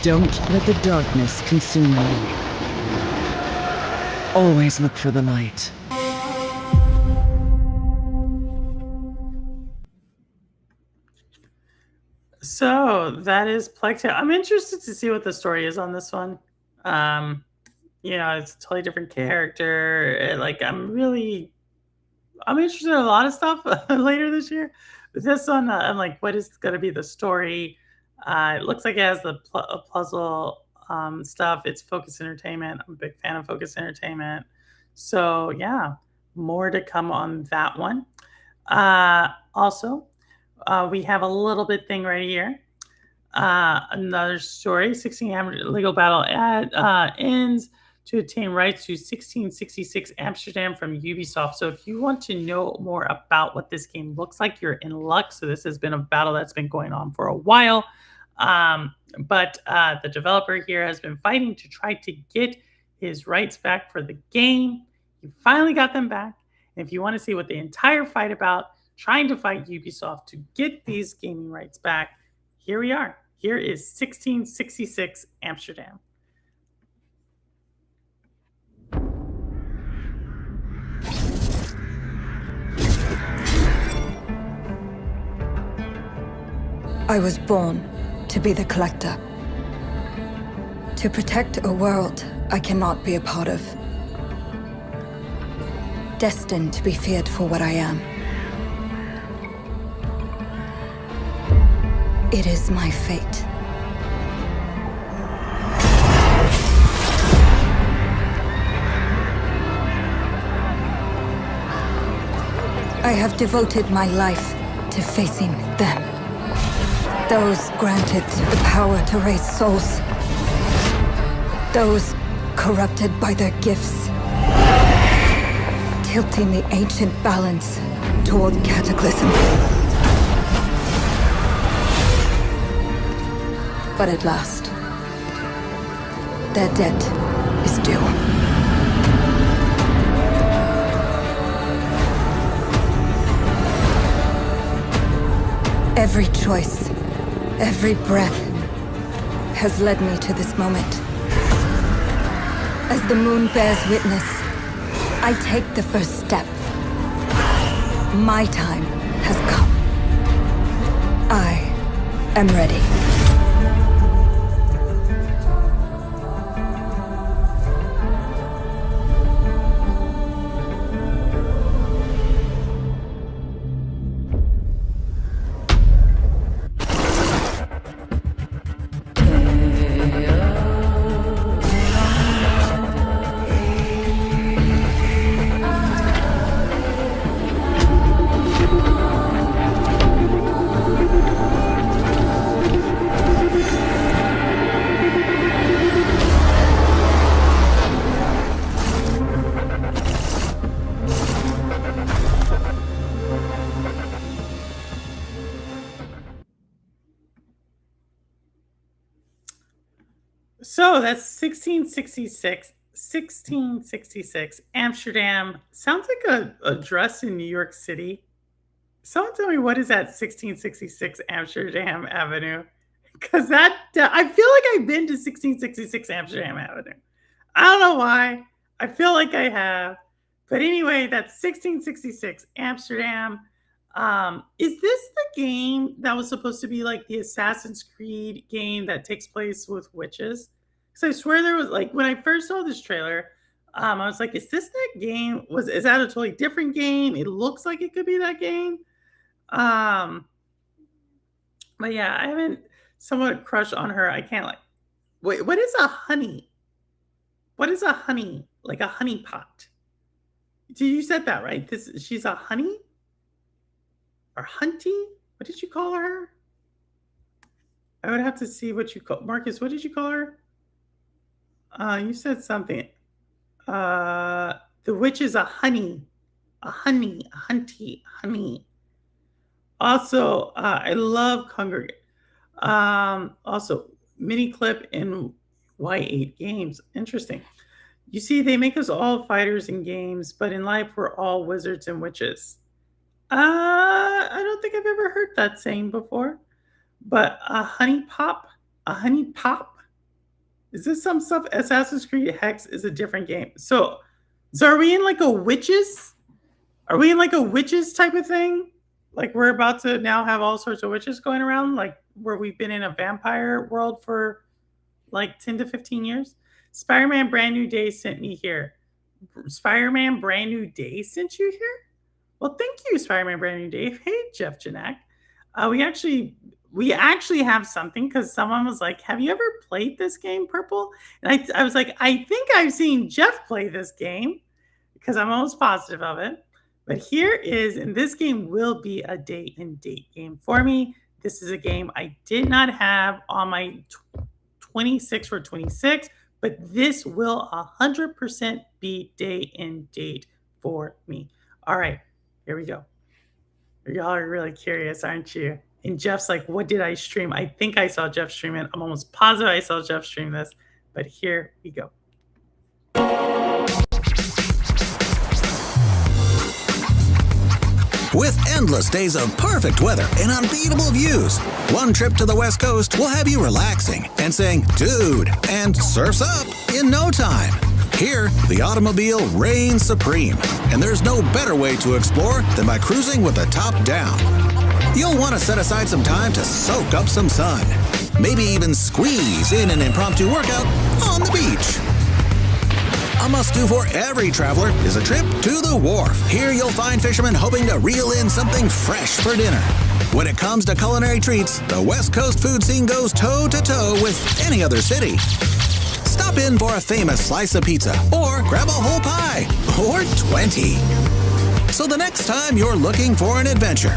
Don't let the darkness consume you. Always look for the light. So that is Plague Tale. I'm interested to see what the story is on this one. Um, it's a totally different character. I'm interested in a lot of stuff later this year. But this one, I'm like, what is going to be the story? It looks like it has the puzzle stuff. It's Focus Entertainment. I'm a big fan of Focus Entertainment. So yeah, more to come on that one. Also, we have a little bit thing right here. Another story, 1600 legal battle ends to attain rights to 1666 Amsterdam from Ubisoft. So if you want to know more about what this game looks like, you're in luck. So this has been a battle that's been going on for a while. But the developer here has been fighting to try to get his rights back for the game. He finally got them back. And if you want to see what the entire fight about, trying to fight Ubisoft to get these gaming rights back, here we are. Here is 1666 Amsterdam. I was born to be the collector. To protect a world I cannot be a part of. Destined to be feared for what I am. It is my fate. I have devoted my life to facing them. Those granted the power to raise souls. Those corrupted by their gifts. Tilting the ancient balance toward cataclysm. But at last, their debt is due. Every choice, every breath has led me to this moment. As the moon bears witness, I take the first step. My time has come. I am ready. So that's 1666 Amsterdam. Sounds like a address in New York City. Someone tell me, what is that 1666 Amsterdam Avenue? Because I feel like I've been to 1666 Amsterdam Avenue. I don't know why. I feel like I have. But anyway, that's 1666 Amsterdam. Is this the game that was supposed to be like the Assassin's Creed game that takes place with witches? Because I swear there was, like, when I first saw this trailer, I was like, is this that game? Is that a totally different game? It looks like it could be that game. Um, but yeah, I haven't somewhat crushed on her. I can't, like, wait, what is a honey? What is a honey? Like a honey pot. Did you said that right? She's a honey? Or hunty? What did you call her? I would have to see what you call Marcus. What did you call her? You said something. The witch is a honey, a hunty, honey. Also, I love congregate. Also, mini clip in Y8 games. Interesting. You see, they make us all fighters in games, but in life, we're all wizards and witches. I don't think I've ever heard that saying before. But a honey pop? A honey pop? Is this some stuff? Assassin's Creed Hex is a different game. So So are we in like a witches? Are we in like a witches type of thing? Like we're about to now have all sorts of witches going around, like where we've been in a vampire world for like 10 to 15 years? Spider-Man Brand New Day sent me here. Spider-Man Brand New Day sent you here? Well, thank you, Spider-Man Brand New Day. Hey, Jeff Janak. We actually have something because someone was like, "Have you ever played this game, Purple?" And I was like, "I think I've seen Jeff play this game because I'm almost positive of it." But here is, and this game will be a day and date game for me. This is a game I did not have on my 26 for 26, but this will 100% be day and date for me. All right, here we go. Y'all are really curious, aren't you? And Jeff's like, what did I stream? I think I saw Jeff stream it. I'm almost positive I saw Jeff stream this, but here we go. With endless days of perfect weather and unbeatable views, one trip to the West Coast will have you relaxing and saying, dude, and surf's up in no time. Here, the automobile reigns supreme, and there's no better way to explore than by cruising with the top down. You'll want to set aside some time to soak up some sun. Maybe even squeeze in an impromptu workout on the beach. A must-do for every traveler is a trip to the wharf. Here you'll find fishermen hoping to reel in something fresh for dinner. When it comes to culinary treats, the West Coast food scene goes toe-to-toe with any other city. Stop in for a famous slice of pizza, or grab a whole pie, or 20. So the next time you're looking for an adventure,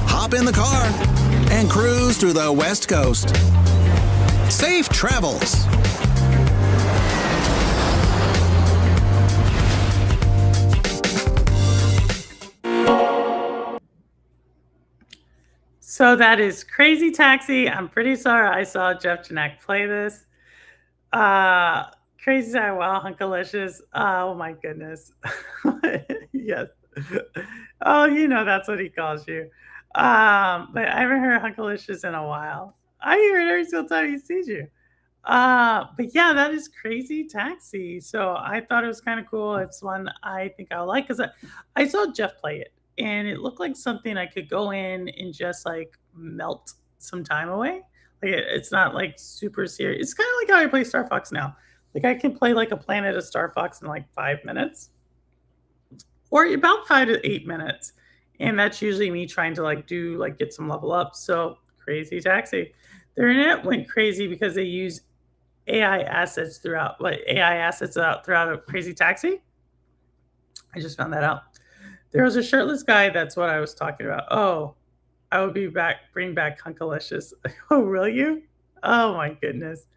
hop in the car and cruise through the West Coast. Safe travels! So that is Crazy Taxi. I'm pretty sorry I saw Jeff Janak play this. Crazy Taxi, wow, Hunkalicious. Oh my goodness. Yes. Oh, you know that's what he calls you. But I haven't heard Hunkalicious in a while. I hear it every single time he sees you. But yeah, that is Crazy Taxi. So I thought it was kind of cool. It's one I think I'll like because I saw Jeff play it and it looked like something I could go in and just like melt some time away. Like it's not like super serious. It's kind of like how I play Star Fox now. Like I can play like a Planet of Star Fox in like 5 minutes or about 5 to 8 minutes. And that's usually me trying to like do like get some level up. So Crazy Taxi. Their internet went crazy because they use AI assets throughout a Crazy Taxi. I just found that out. There was a shirtless guy. That's what I was talking about. Oh, I would be back. Bring back Hunkalicious. Oh, will you? Oh my goodness.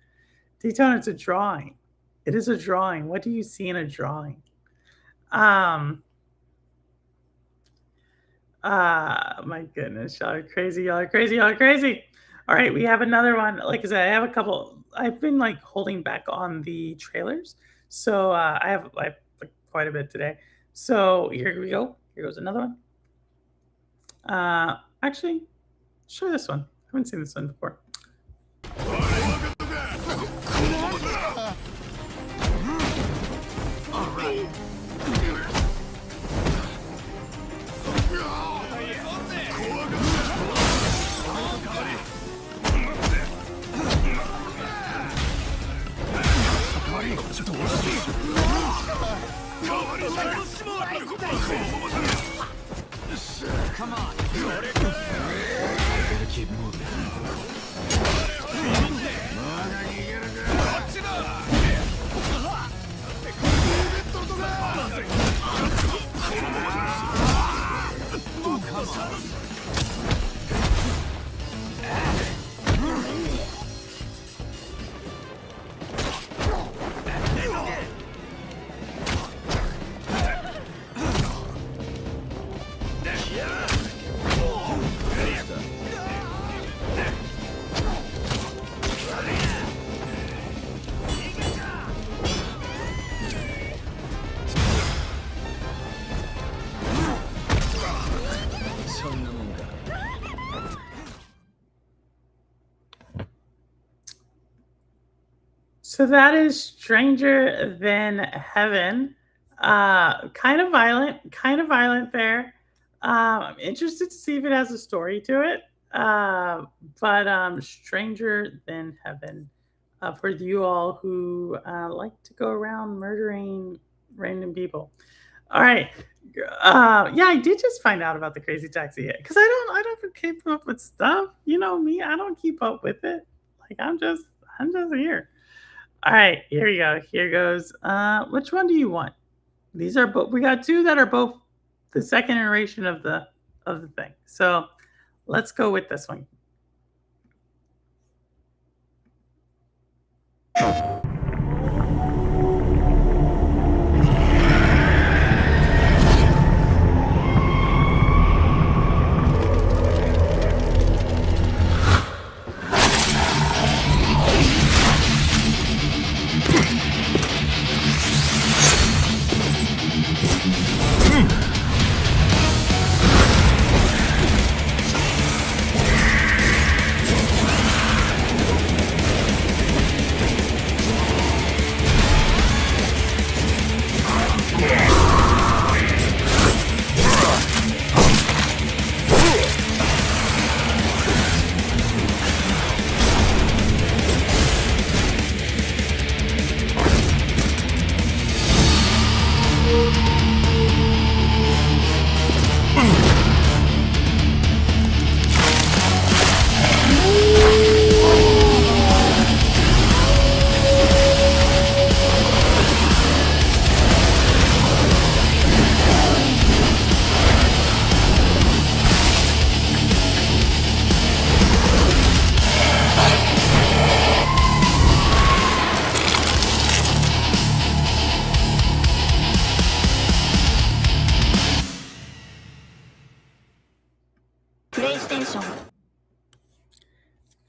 Daytona, it's a drawing. It is a drawing. What do you see in a drawing? My goodness, y'all are crazy. Y'all are crazy. Y'all are crazy. All right, we have another one. Like I said, I have a couple. I've been like holding back on the trailers, so I have like quite a bit today. So here we go. Here goes another one. Actually, show this one. I haven't seen this one before. Come on. Better keep moving. So that is Stranger Than Heaven. Kind of violent there. I'm interested to see if it has a story to it. But Stranger Than Heaven, for you all who like to go around murdering random people. All right. Yeah, I did just find out about the crazy taxi because I don't keep up with stuff. You know me, I don't keep up with it. Like I'm just here. All right, here we go. Here goes. Which one do you want? These are both. We got two that are both the second iteration of the thing. So let's go with this one.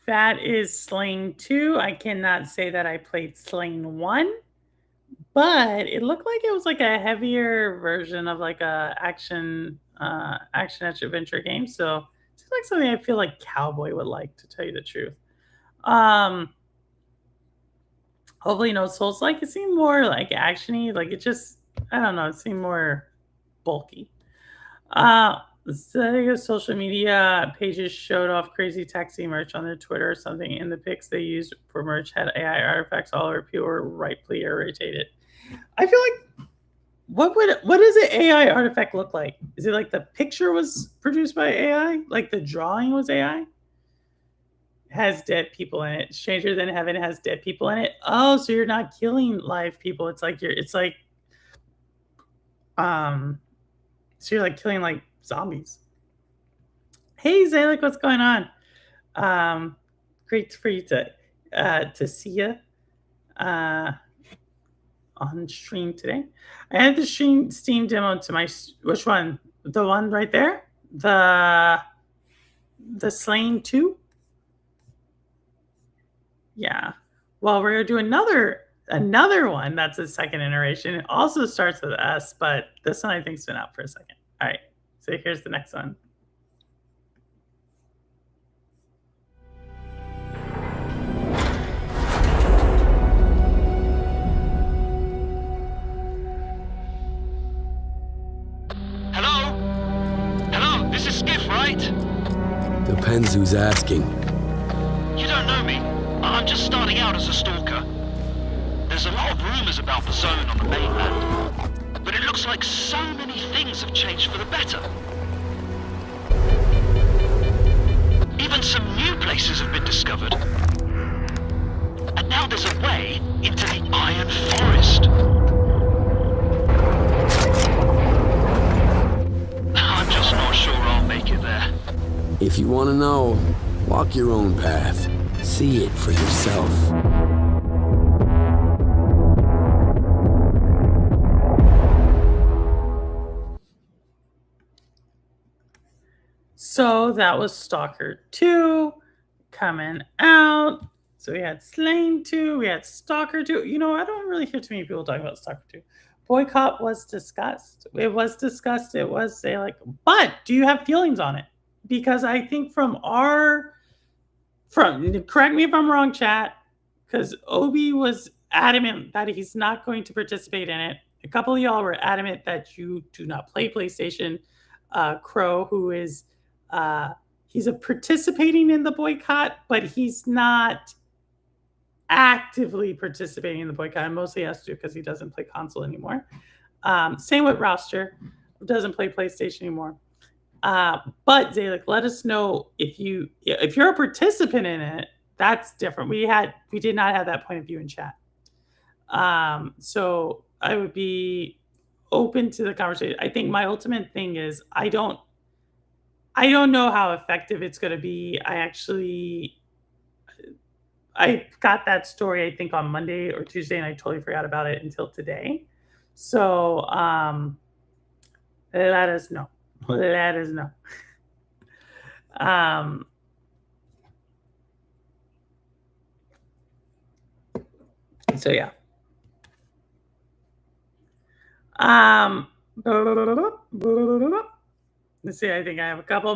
That is Slain 2. I cannot say that I played Slain 1, but it looked like it was like a heavier version of like a action adventure game. So it's like something I feel like Cowboy would like, to tell you the truth. Um Hopefully no Souls like. It seemed more like actiony. Like it just, I don't know, it seemed more bulky. So social media pages showed off crazy taxi merch on their Twitter or something. In the pics they used for merch had AI artifacts all over. People were rightfully irritated. I feel like what does an AI artifact look like? Is it like the picture was produced by AI? Like the drawing was AI? Has dead people in it. Stranger Than Heaven has dead people in it. Oh, so you're not killing live people. It's like um so you're like killing like zombies. Hey Zalik, what's going on? Great for you to see you uh on stream today. I had the Steam demo to my which one? The one right there? The Slain 2? Yeah. Well, we're gonna do another one that's a second iteration. It also starts with S, but this one I think's been out for a second. All right. So here's the next one. Hello? Hello, this is Skiff, right? Depends who's asking. You don't know me. I'm just starting out as a stalker. There's a lot of rumors about the zone on the mainland, but it looks like so many things have changed for the better. Even some new places have been discovered. And now there's a way into the Iron Forest. I'm just not sure I'll make it there. If you want to know, walk your own path. See it for yourself. So that was Stalker 2 coming out. So we had Slain 2, we had Stalker 2. You know, I don't really hear too many people talking about Stalker 2. Boycott was discussed. It was discussed. It was say like, but do you have feelings on it? Because I think correct me if I'm wrong, chat, because Obi was adamant that he's not going to participate in it. a couple of y'all were adamant that you do not play PlayStation. Crow, who is he's a participating in the boycott, but he's not actively participating in the boycott. And mostly has to because he doesn't play console anymore. Same with Roster, who doesn't play PlayStation anymore. But Zalik, let us know if you're a participant in it. That's different. We did not have that point of view in chat. So I would be open to the conversation. I think my ultimate thing is I don't know how effective it's going to be. I got that story I think on Monday or Tuesday, and I totally forgot about it until today. So let us know. Let us know. So yeah. Let's see. I think I have a couple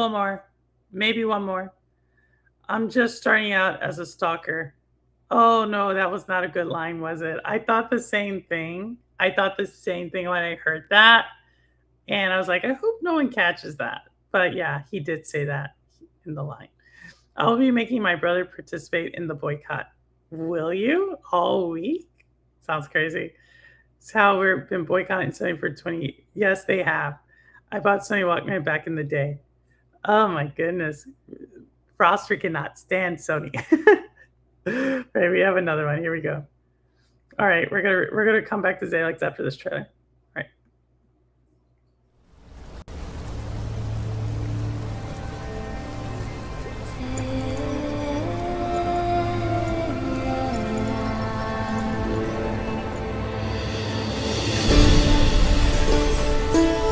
more. Maybe one more. I'm just starting out as a stalker. Oh no, that was not a good line, was it? I thought the same thing. when I heard that. And I was like, I hope no one catches that. But yeah, he did say that in the line. I'll be making my brother participate in the boycott. Will you? All week? Sounds crazy. It's how we've been boycotting Sony for 20. Yes, they have. I bought Sony Walkman back in the day. Oh my goodness. Froster cannot stand Sony. Right, we have another one. Here we go. All right, we're gonna come back to Zalix after this trailer. All right.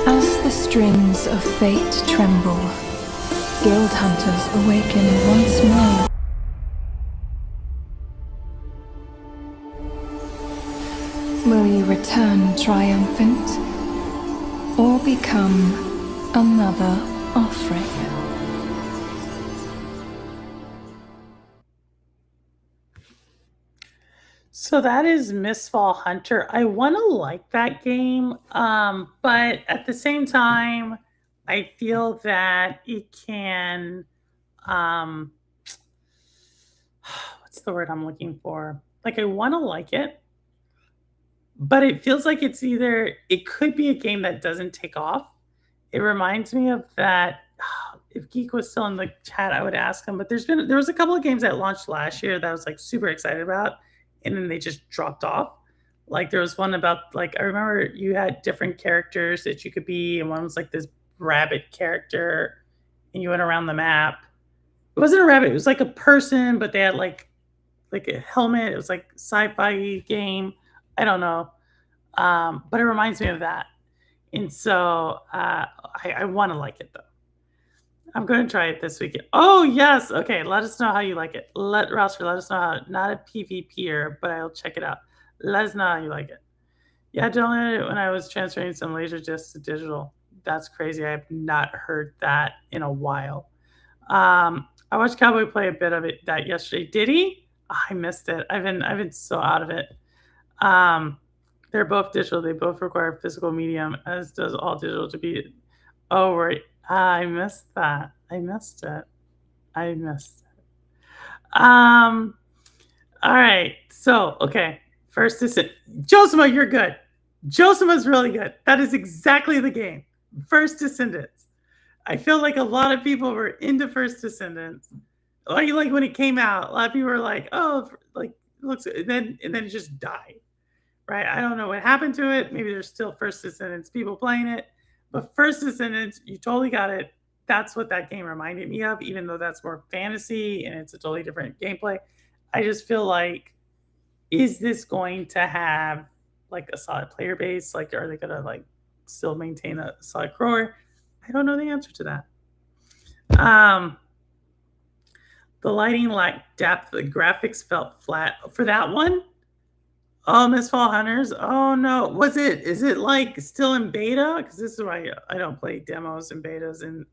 As the strings of fate tremble, guild hunters awaken once more. Will you return triumphant, or become another offering? So that is Mistfall Hunter. I want to like that game, but at the same time, I feel that it can. What's the word I'm looking for? Like, I want to like it, but it feels like it could be a game that doesn't take off. It reminds me of that. If Geek was still in the chat, I would ask him. But there was a couple of games that launched last year that I was like super excited about, and then they just dropped off. Like there was one about I remember you had different characters that you could be, and one was like this rabbit character, and you went around the map. It wasn't a rabbit; it was like a person, but they had like a helmet. It was like sci-fi game. I don't know, but it reminds me of that, and so I want to like it though. I'm going to try it this weekend. Oh yes, okay. Let us know how you like it. Let us know how. Not a PvPer, but I'll check it out. Let us know how you like it. Yeah, I downloaded it when I was transferring some Laserdisc to digital. That's crazy. I have not heard that in a while. I watched Cowboy play a bit of that yesterday. Did he? Oh, I missed it. I've been so out of it. They're both digital. They both require physical medium, as does all digital to be. Oh right. I missed that. I missed it. All right. So, okay. First Josima, you're good. Josima's really good. That is exactly the game. First Descendants. I feel like a lot of people were into First Descendants. Like when it came out, a lot of people were like, "Oh, like looks," and then it just died. Right? I don't know what happened to it. Maybe there's still First Descendants people playing it, but First Descendants, you totally got it. That's what that game reminded me of, even though that's more fantasy and it's a totally different gameplay. I just feel like, is this going to have like a solid player base? Like, are they gonna like still maintain a solid grower? I don't know the answer to that. The lighting lacked depth. The graphics felt flat for that one. Oh, Mistfall Hunters. Oh no, is it like still in beta? Because this is why I don't play demos and betas and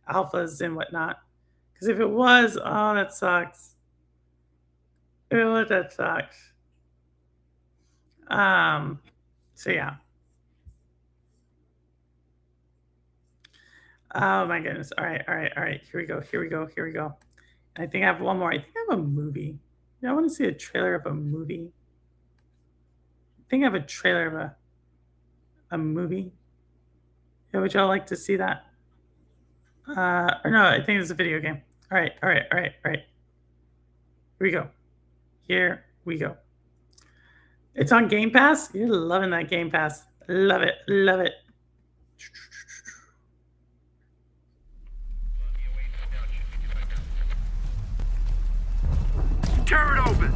alphas and whatnot. Because if it was, oh, that sucks. That sucks. So yeah. Oh my goodness. All right, all right, all right. Here we go. Here we go. Here we go. I think I have one more. I think I have a movie. Yeah, I want to see a trailer of a movie. I think I have a trailer of a movie. Yeah, would y'all like to see that? Or no, I think it's a video game. All right, all right, all right, all right. Here we go. Here we go. It's on Game Pass. You're loving that Game Pass. Love it. Love it. Tear it open!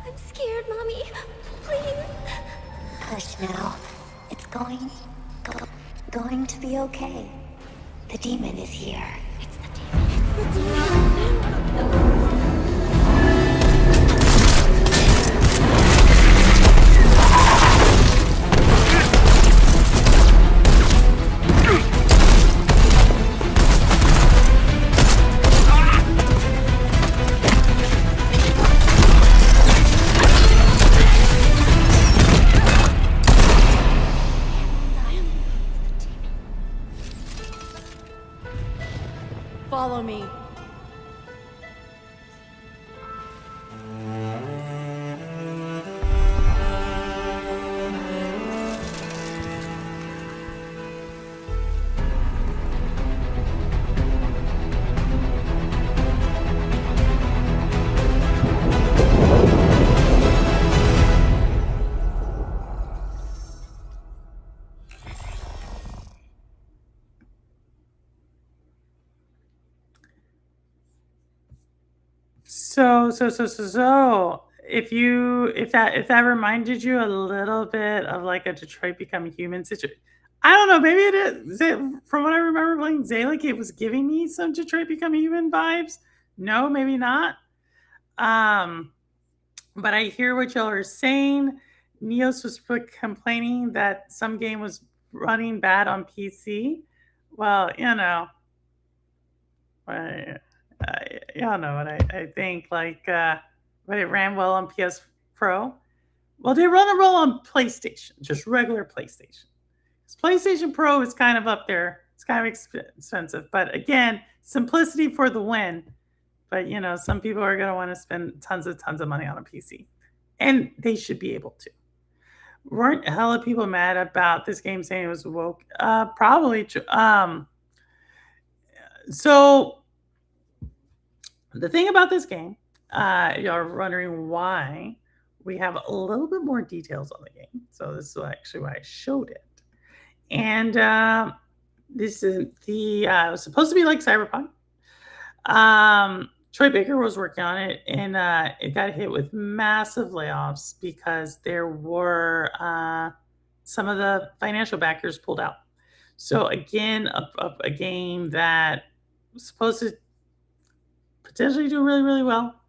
I'm scared, Mommy. Please. Hush now. It's going to be okay. The demon is here. It's the demon. It's the demon. Follow me. So, if that reminded you a little bit of like a Detroit Become Human situation, I don't know. Maybe it is. From what I remember playing Zalek, it was giving me some Detroit Become Human vibes. No, maybe not. Um, but I hear what y'all are saying. Neos was complaining that some game was running bad on PC. Well, y'all know what I think. But it ran well on PS Pro. Well, they run a well on PlayStation, just regular PlayStation. PlayStation Pro is kind of up there. It's kind of expensive, but again, simplicity for the win. But some people are going to want to spend tons of money on a PC, and they should be able to. Weren't hella people mad about this game saying it was woke? Probably. So the thing about this game, y'all are wondering why we have a little bit more details on the game. So this is actually why I showed it. And this is it was supposed to be like Cyberpunk. Troy Baker was working on it, and it got hit with massive layoffs because there were some of the financial backers pulled out. So again, a game that was supposed to potentially do really, really well.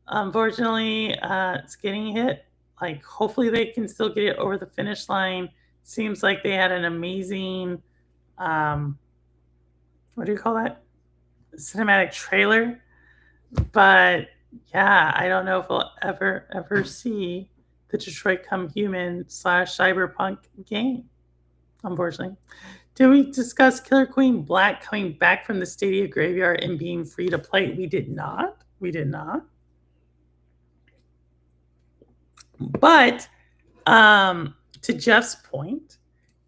Unfortunately, it's getting hit. Like, hopefully they can still get it over the finish line. Seems like they had an amazing, what do you call that? Cinematic trailer. But yeah, I don't know if we'll ever see the Detroit Come Human / Cyberpunk game, unfortunately. Did we discuss Killer Queen Black coming back from the Stadia graveyard and being free to play? We did not. We did not. But to Jeff's point,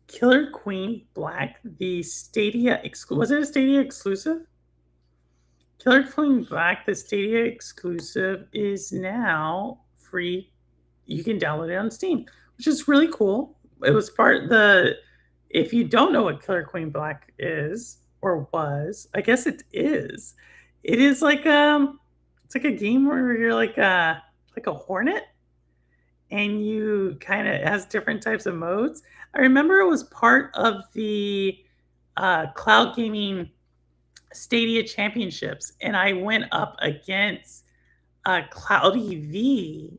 Killer Queen Black, the Stadia was it a Stadia exclusive? Killer Queen Black, the Stadia exclusive, is now free. You can download it on Steam, which is really cool. It was part of the. If you don't know what Killer Queen Black is or was, I guess it is. It is like it's like a game where you're like a hornet, and you kind of has different types of modes. I remember it was part of the cloud gaming Stadia championships, and I went up against Cloudy V.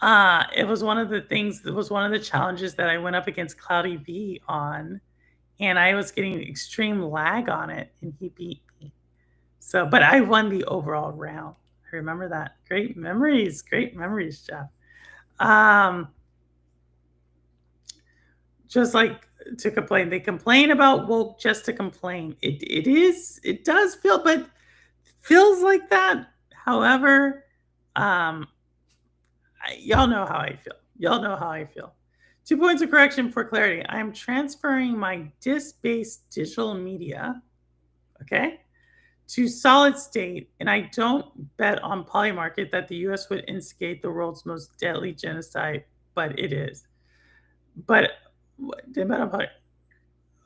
It was one of the things that was one of the challenges that I went up against Cloudy V on, and I was getting extreme lag on it, and he beat me. So, but I won the overall round. I remember that. Great memories, Jeff. Um, just like to complain, they complain about woke just to complain. It does feel, but feels like that. However, um, y'all know how I feel. Y'all know how I feel. 2 points of correction for clarity. I'm transferring my disk-based digital media, okay, to solid state, and I don't bet on Polymarket that the U.S. would instigate the world's most deadly genocide, but it is. But did bet on Poly?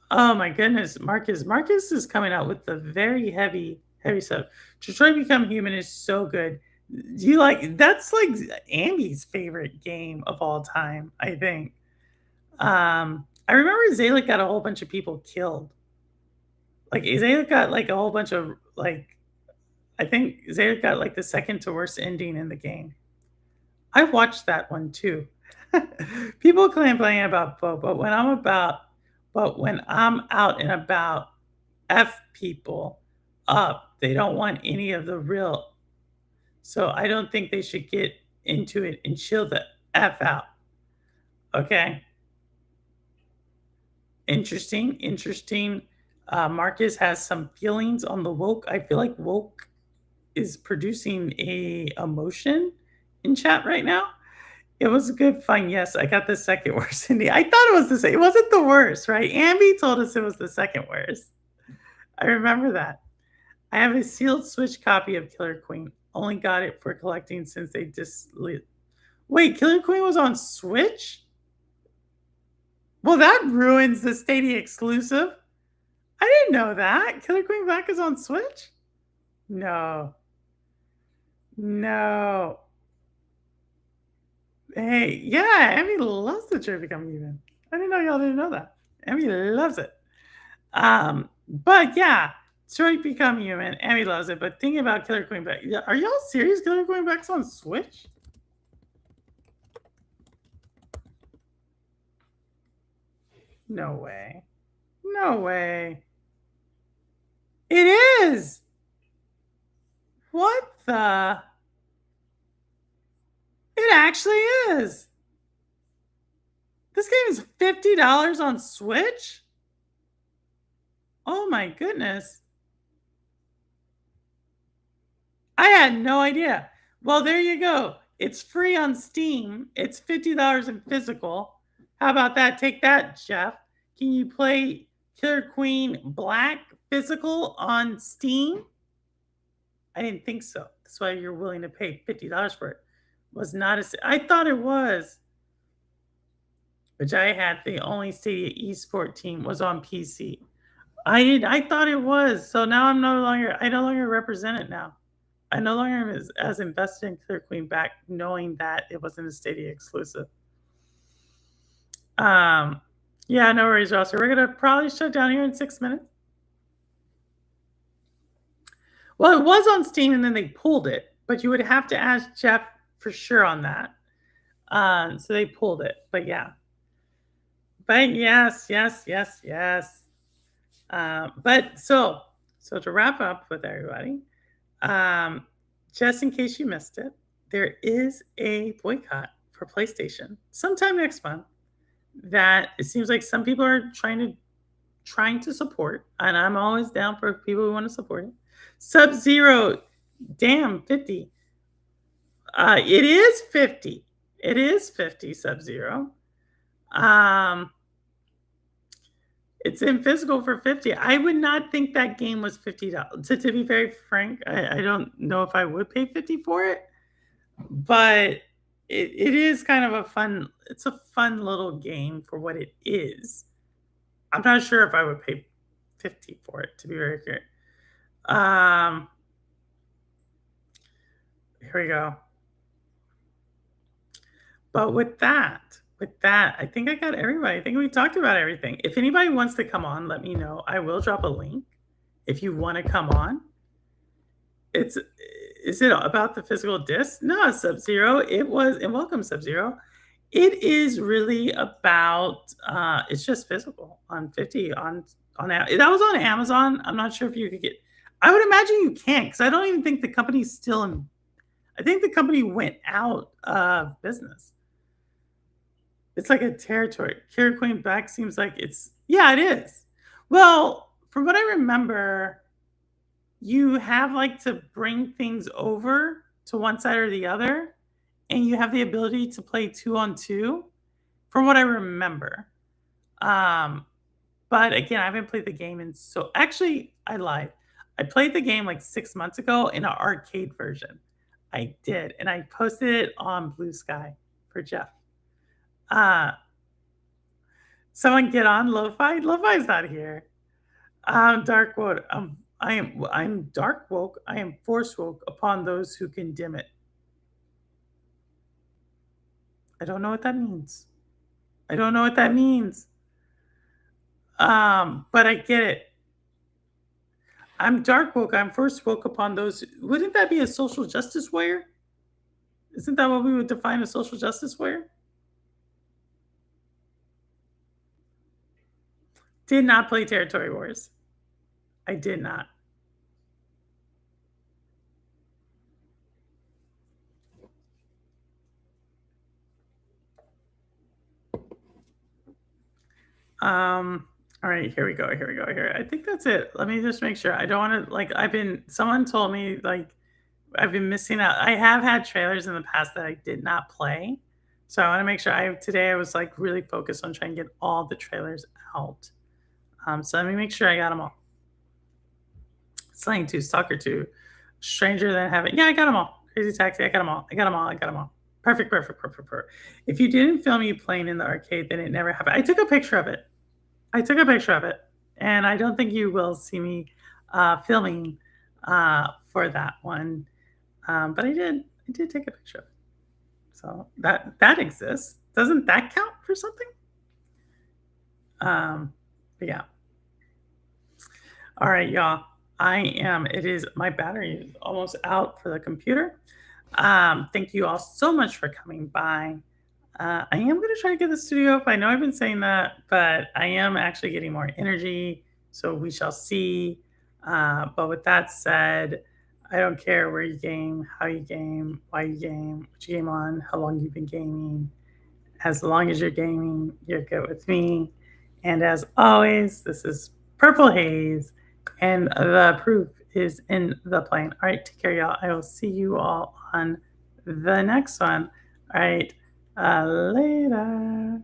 Oh my goodness, Marcus is coming out with the very heavy stuff. Detroit Become Human is so good. Do you like that's like Ambi's favorite game of all time, I think. I remember Zalek got a whole bunch of people killed. Like Zalek got like a whole bunch of like I think Zalek got like the second to worst ending in the game. I watched that one too. People complain about Bo, but when I'm out and about, F people up. They don't want any of the real. So I don't think they should get into it and chill the F out. Okay. Interesting. Marcus has some feelings on the woke. I feel like woke is producing a emotion in chat right now. It was good fun. Yes, I got the second worst. Cindy, I thought it was the same. It wasn't the worst, right? Ambi told us it was the second worst. I remember that. I have a sealed Switch copy of Killer Queen. Only got it for collecting since they Wait, Killer Queen was on Switch? Well, that ruins the Stadia exclusive. I didn't know that. Killer Queen Black is on Switch? No. Hey, yeah, Emmy loves the Detroit Become Human. I didn't know y'all didn't know that. Emmy loves it. But yeah, Detroit Become Human. Emmy loves it. But thinking about Killer Queen Black, are y'all serious? Killer Queen Black's on Switch? No way. It is. What the? It actually is. This game is $50 on Switch? Oh my goodness. I had no idea. Well, there you go. It's free on Steam. It's $50 in physical. How about that? Take that, Jeff. Can you play Killer Queen Black physical on Steam? I didn't think so. That's why you're willing to pay $50 for it. Was not I thought it was. Which I had the only Stadia esport team was on PC. I thought it was. So now I no longer represent it now. I no longer am as invested in Killer Queen back, knowing that it wasn't a Stadia exclusive. Yeah, no worries, Roster. We're gonna probably shut down here in 6 minutes. Well, it was on Steam and then they pulled it, but you would have to ask Jeff for sure on that. So they pulled it, but yeah. But yes. But so to wrap up with everybody, just in case you missed it, there is a boycott for PlayStation sometime next month that it seems like some people are trying to support, and I'm always down for people who want to support it. Sub-Zero, damn, 50. It is 50. It is 50 Sub-Zero. It's in physical for 50. I would not think that game was $50. To be very frank, I don't know if I would pay 50 for it, but it is kind of a fun little game for what it is. I'm not sure if I would pay 50 for it, to be very clear. Here we go. But with that, I think I got everybody. I think we talked about everything. If anybody wants to come on, let me know. I will drop a link if you want to come on. It's is it about the physical disc? No, Sub-Zero. It was, and welcome Sub-Zero. It is really about it's just physical on 50 that was on Amazon. I'm not sure if you could get, I would imagine you can't because I don't even think the company's still in, I think the company went out of business. It's like a territory. Carry Queen back seems like it's, yeah, it is. Well, from what I remember, you have like to bring things over to one side or the other, and you have the ability to play 2 on 2, from what I remember. Um, but again, I haven't played the game in so, actually, I lied. I played the game like 6 months ago in an arcade version. I did, and I posted it on Blue Sky for Jeff. Uh, Someone get on Lo-Fi? Lo-Fi's not here. Dark woke. I'm dark woke. I am force woke upon those who condemn it. I don't know what that means. I don't know what that means. But I get it. I'm dark woke. I'm force woke upon those. Wouldn't that be a social justice warrior? Isn't that what we would define a social justice warrior? Did not play Territory Wars. I did not. All right, here we go. Here we go. Here. I think that's it. Let me just make sure. I don't want to, like, someone told me like I've been missing out. I have had trailers in the past that I did not play. So I want to make sure today I was like really focused on trying to get all the trailers out. So let me make sure I got them all. Slang 2, Stalker 2, Stranger Than Heaven. Yeah, I got them all. Crazy Taxi, I got them all. I got them all. I got them all. Perfect, perfect, perfect, perfect. If you didn't film you playing in the arcade, then it never happened. I took a picture of it. And I don't think you will see me filming for that one. But I did take a picture of it. So that exists. Doesn't that count for something? But yeah. All right, y'all. It is, my battery is almost out for the computer. Thank you all so much for coming by. I am going to try to get the studio up. I know I've been saying that, but I am actually getting more energy. So we shall see. But with that said, I don't care where you game, how you game, why you game, what you game on, how long you've been gaming. As long as you're gaming, you're good with me. And as always, this is Purple Haze, and the proof is in the plane. All right, take care, y'all. I will see you all on the next one. All right, later.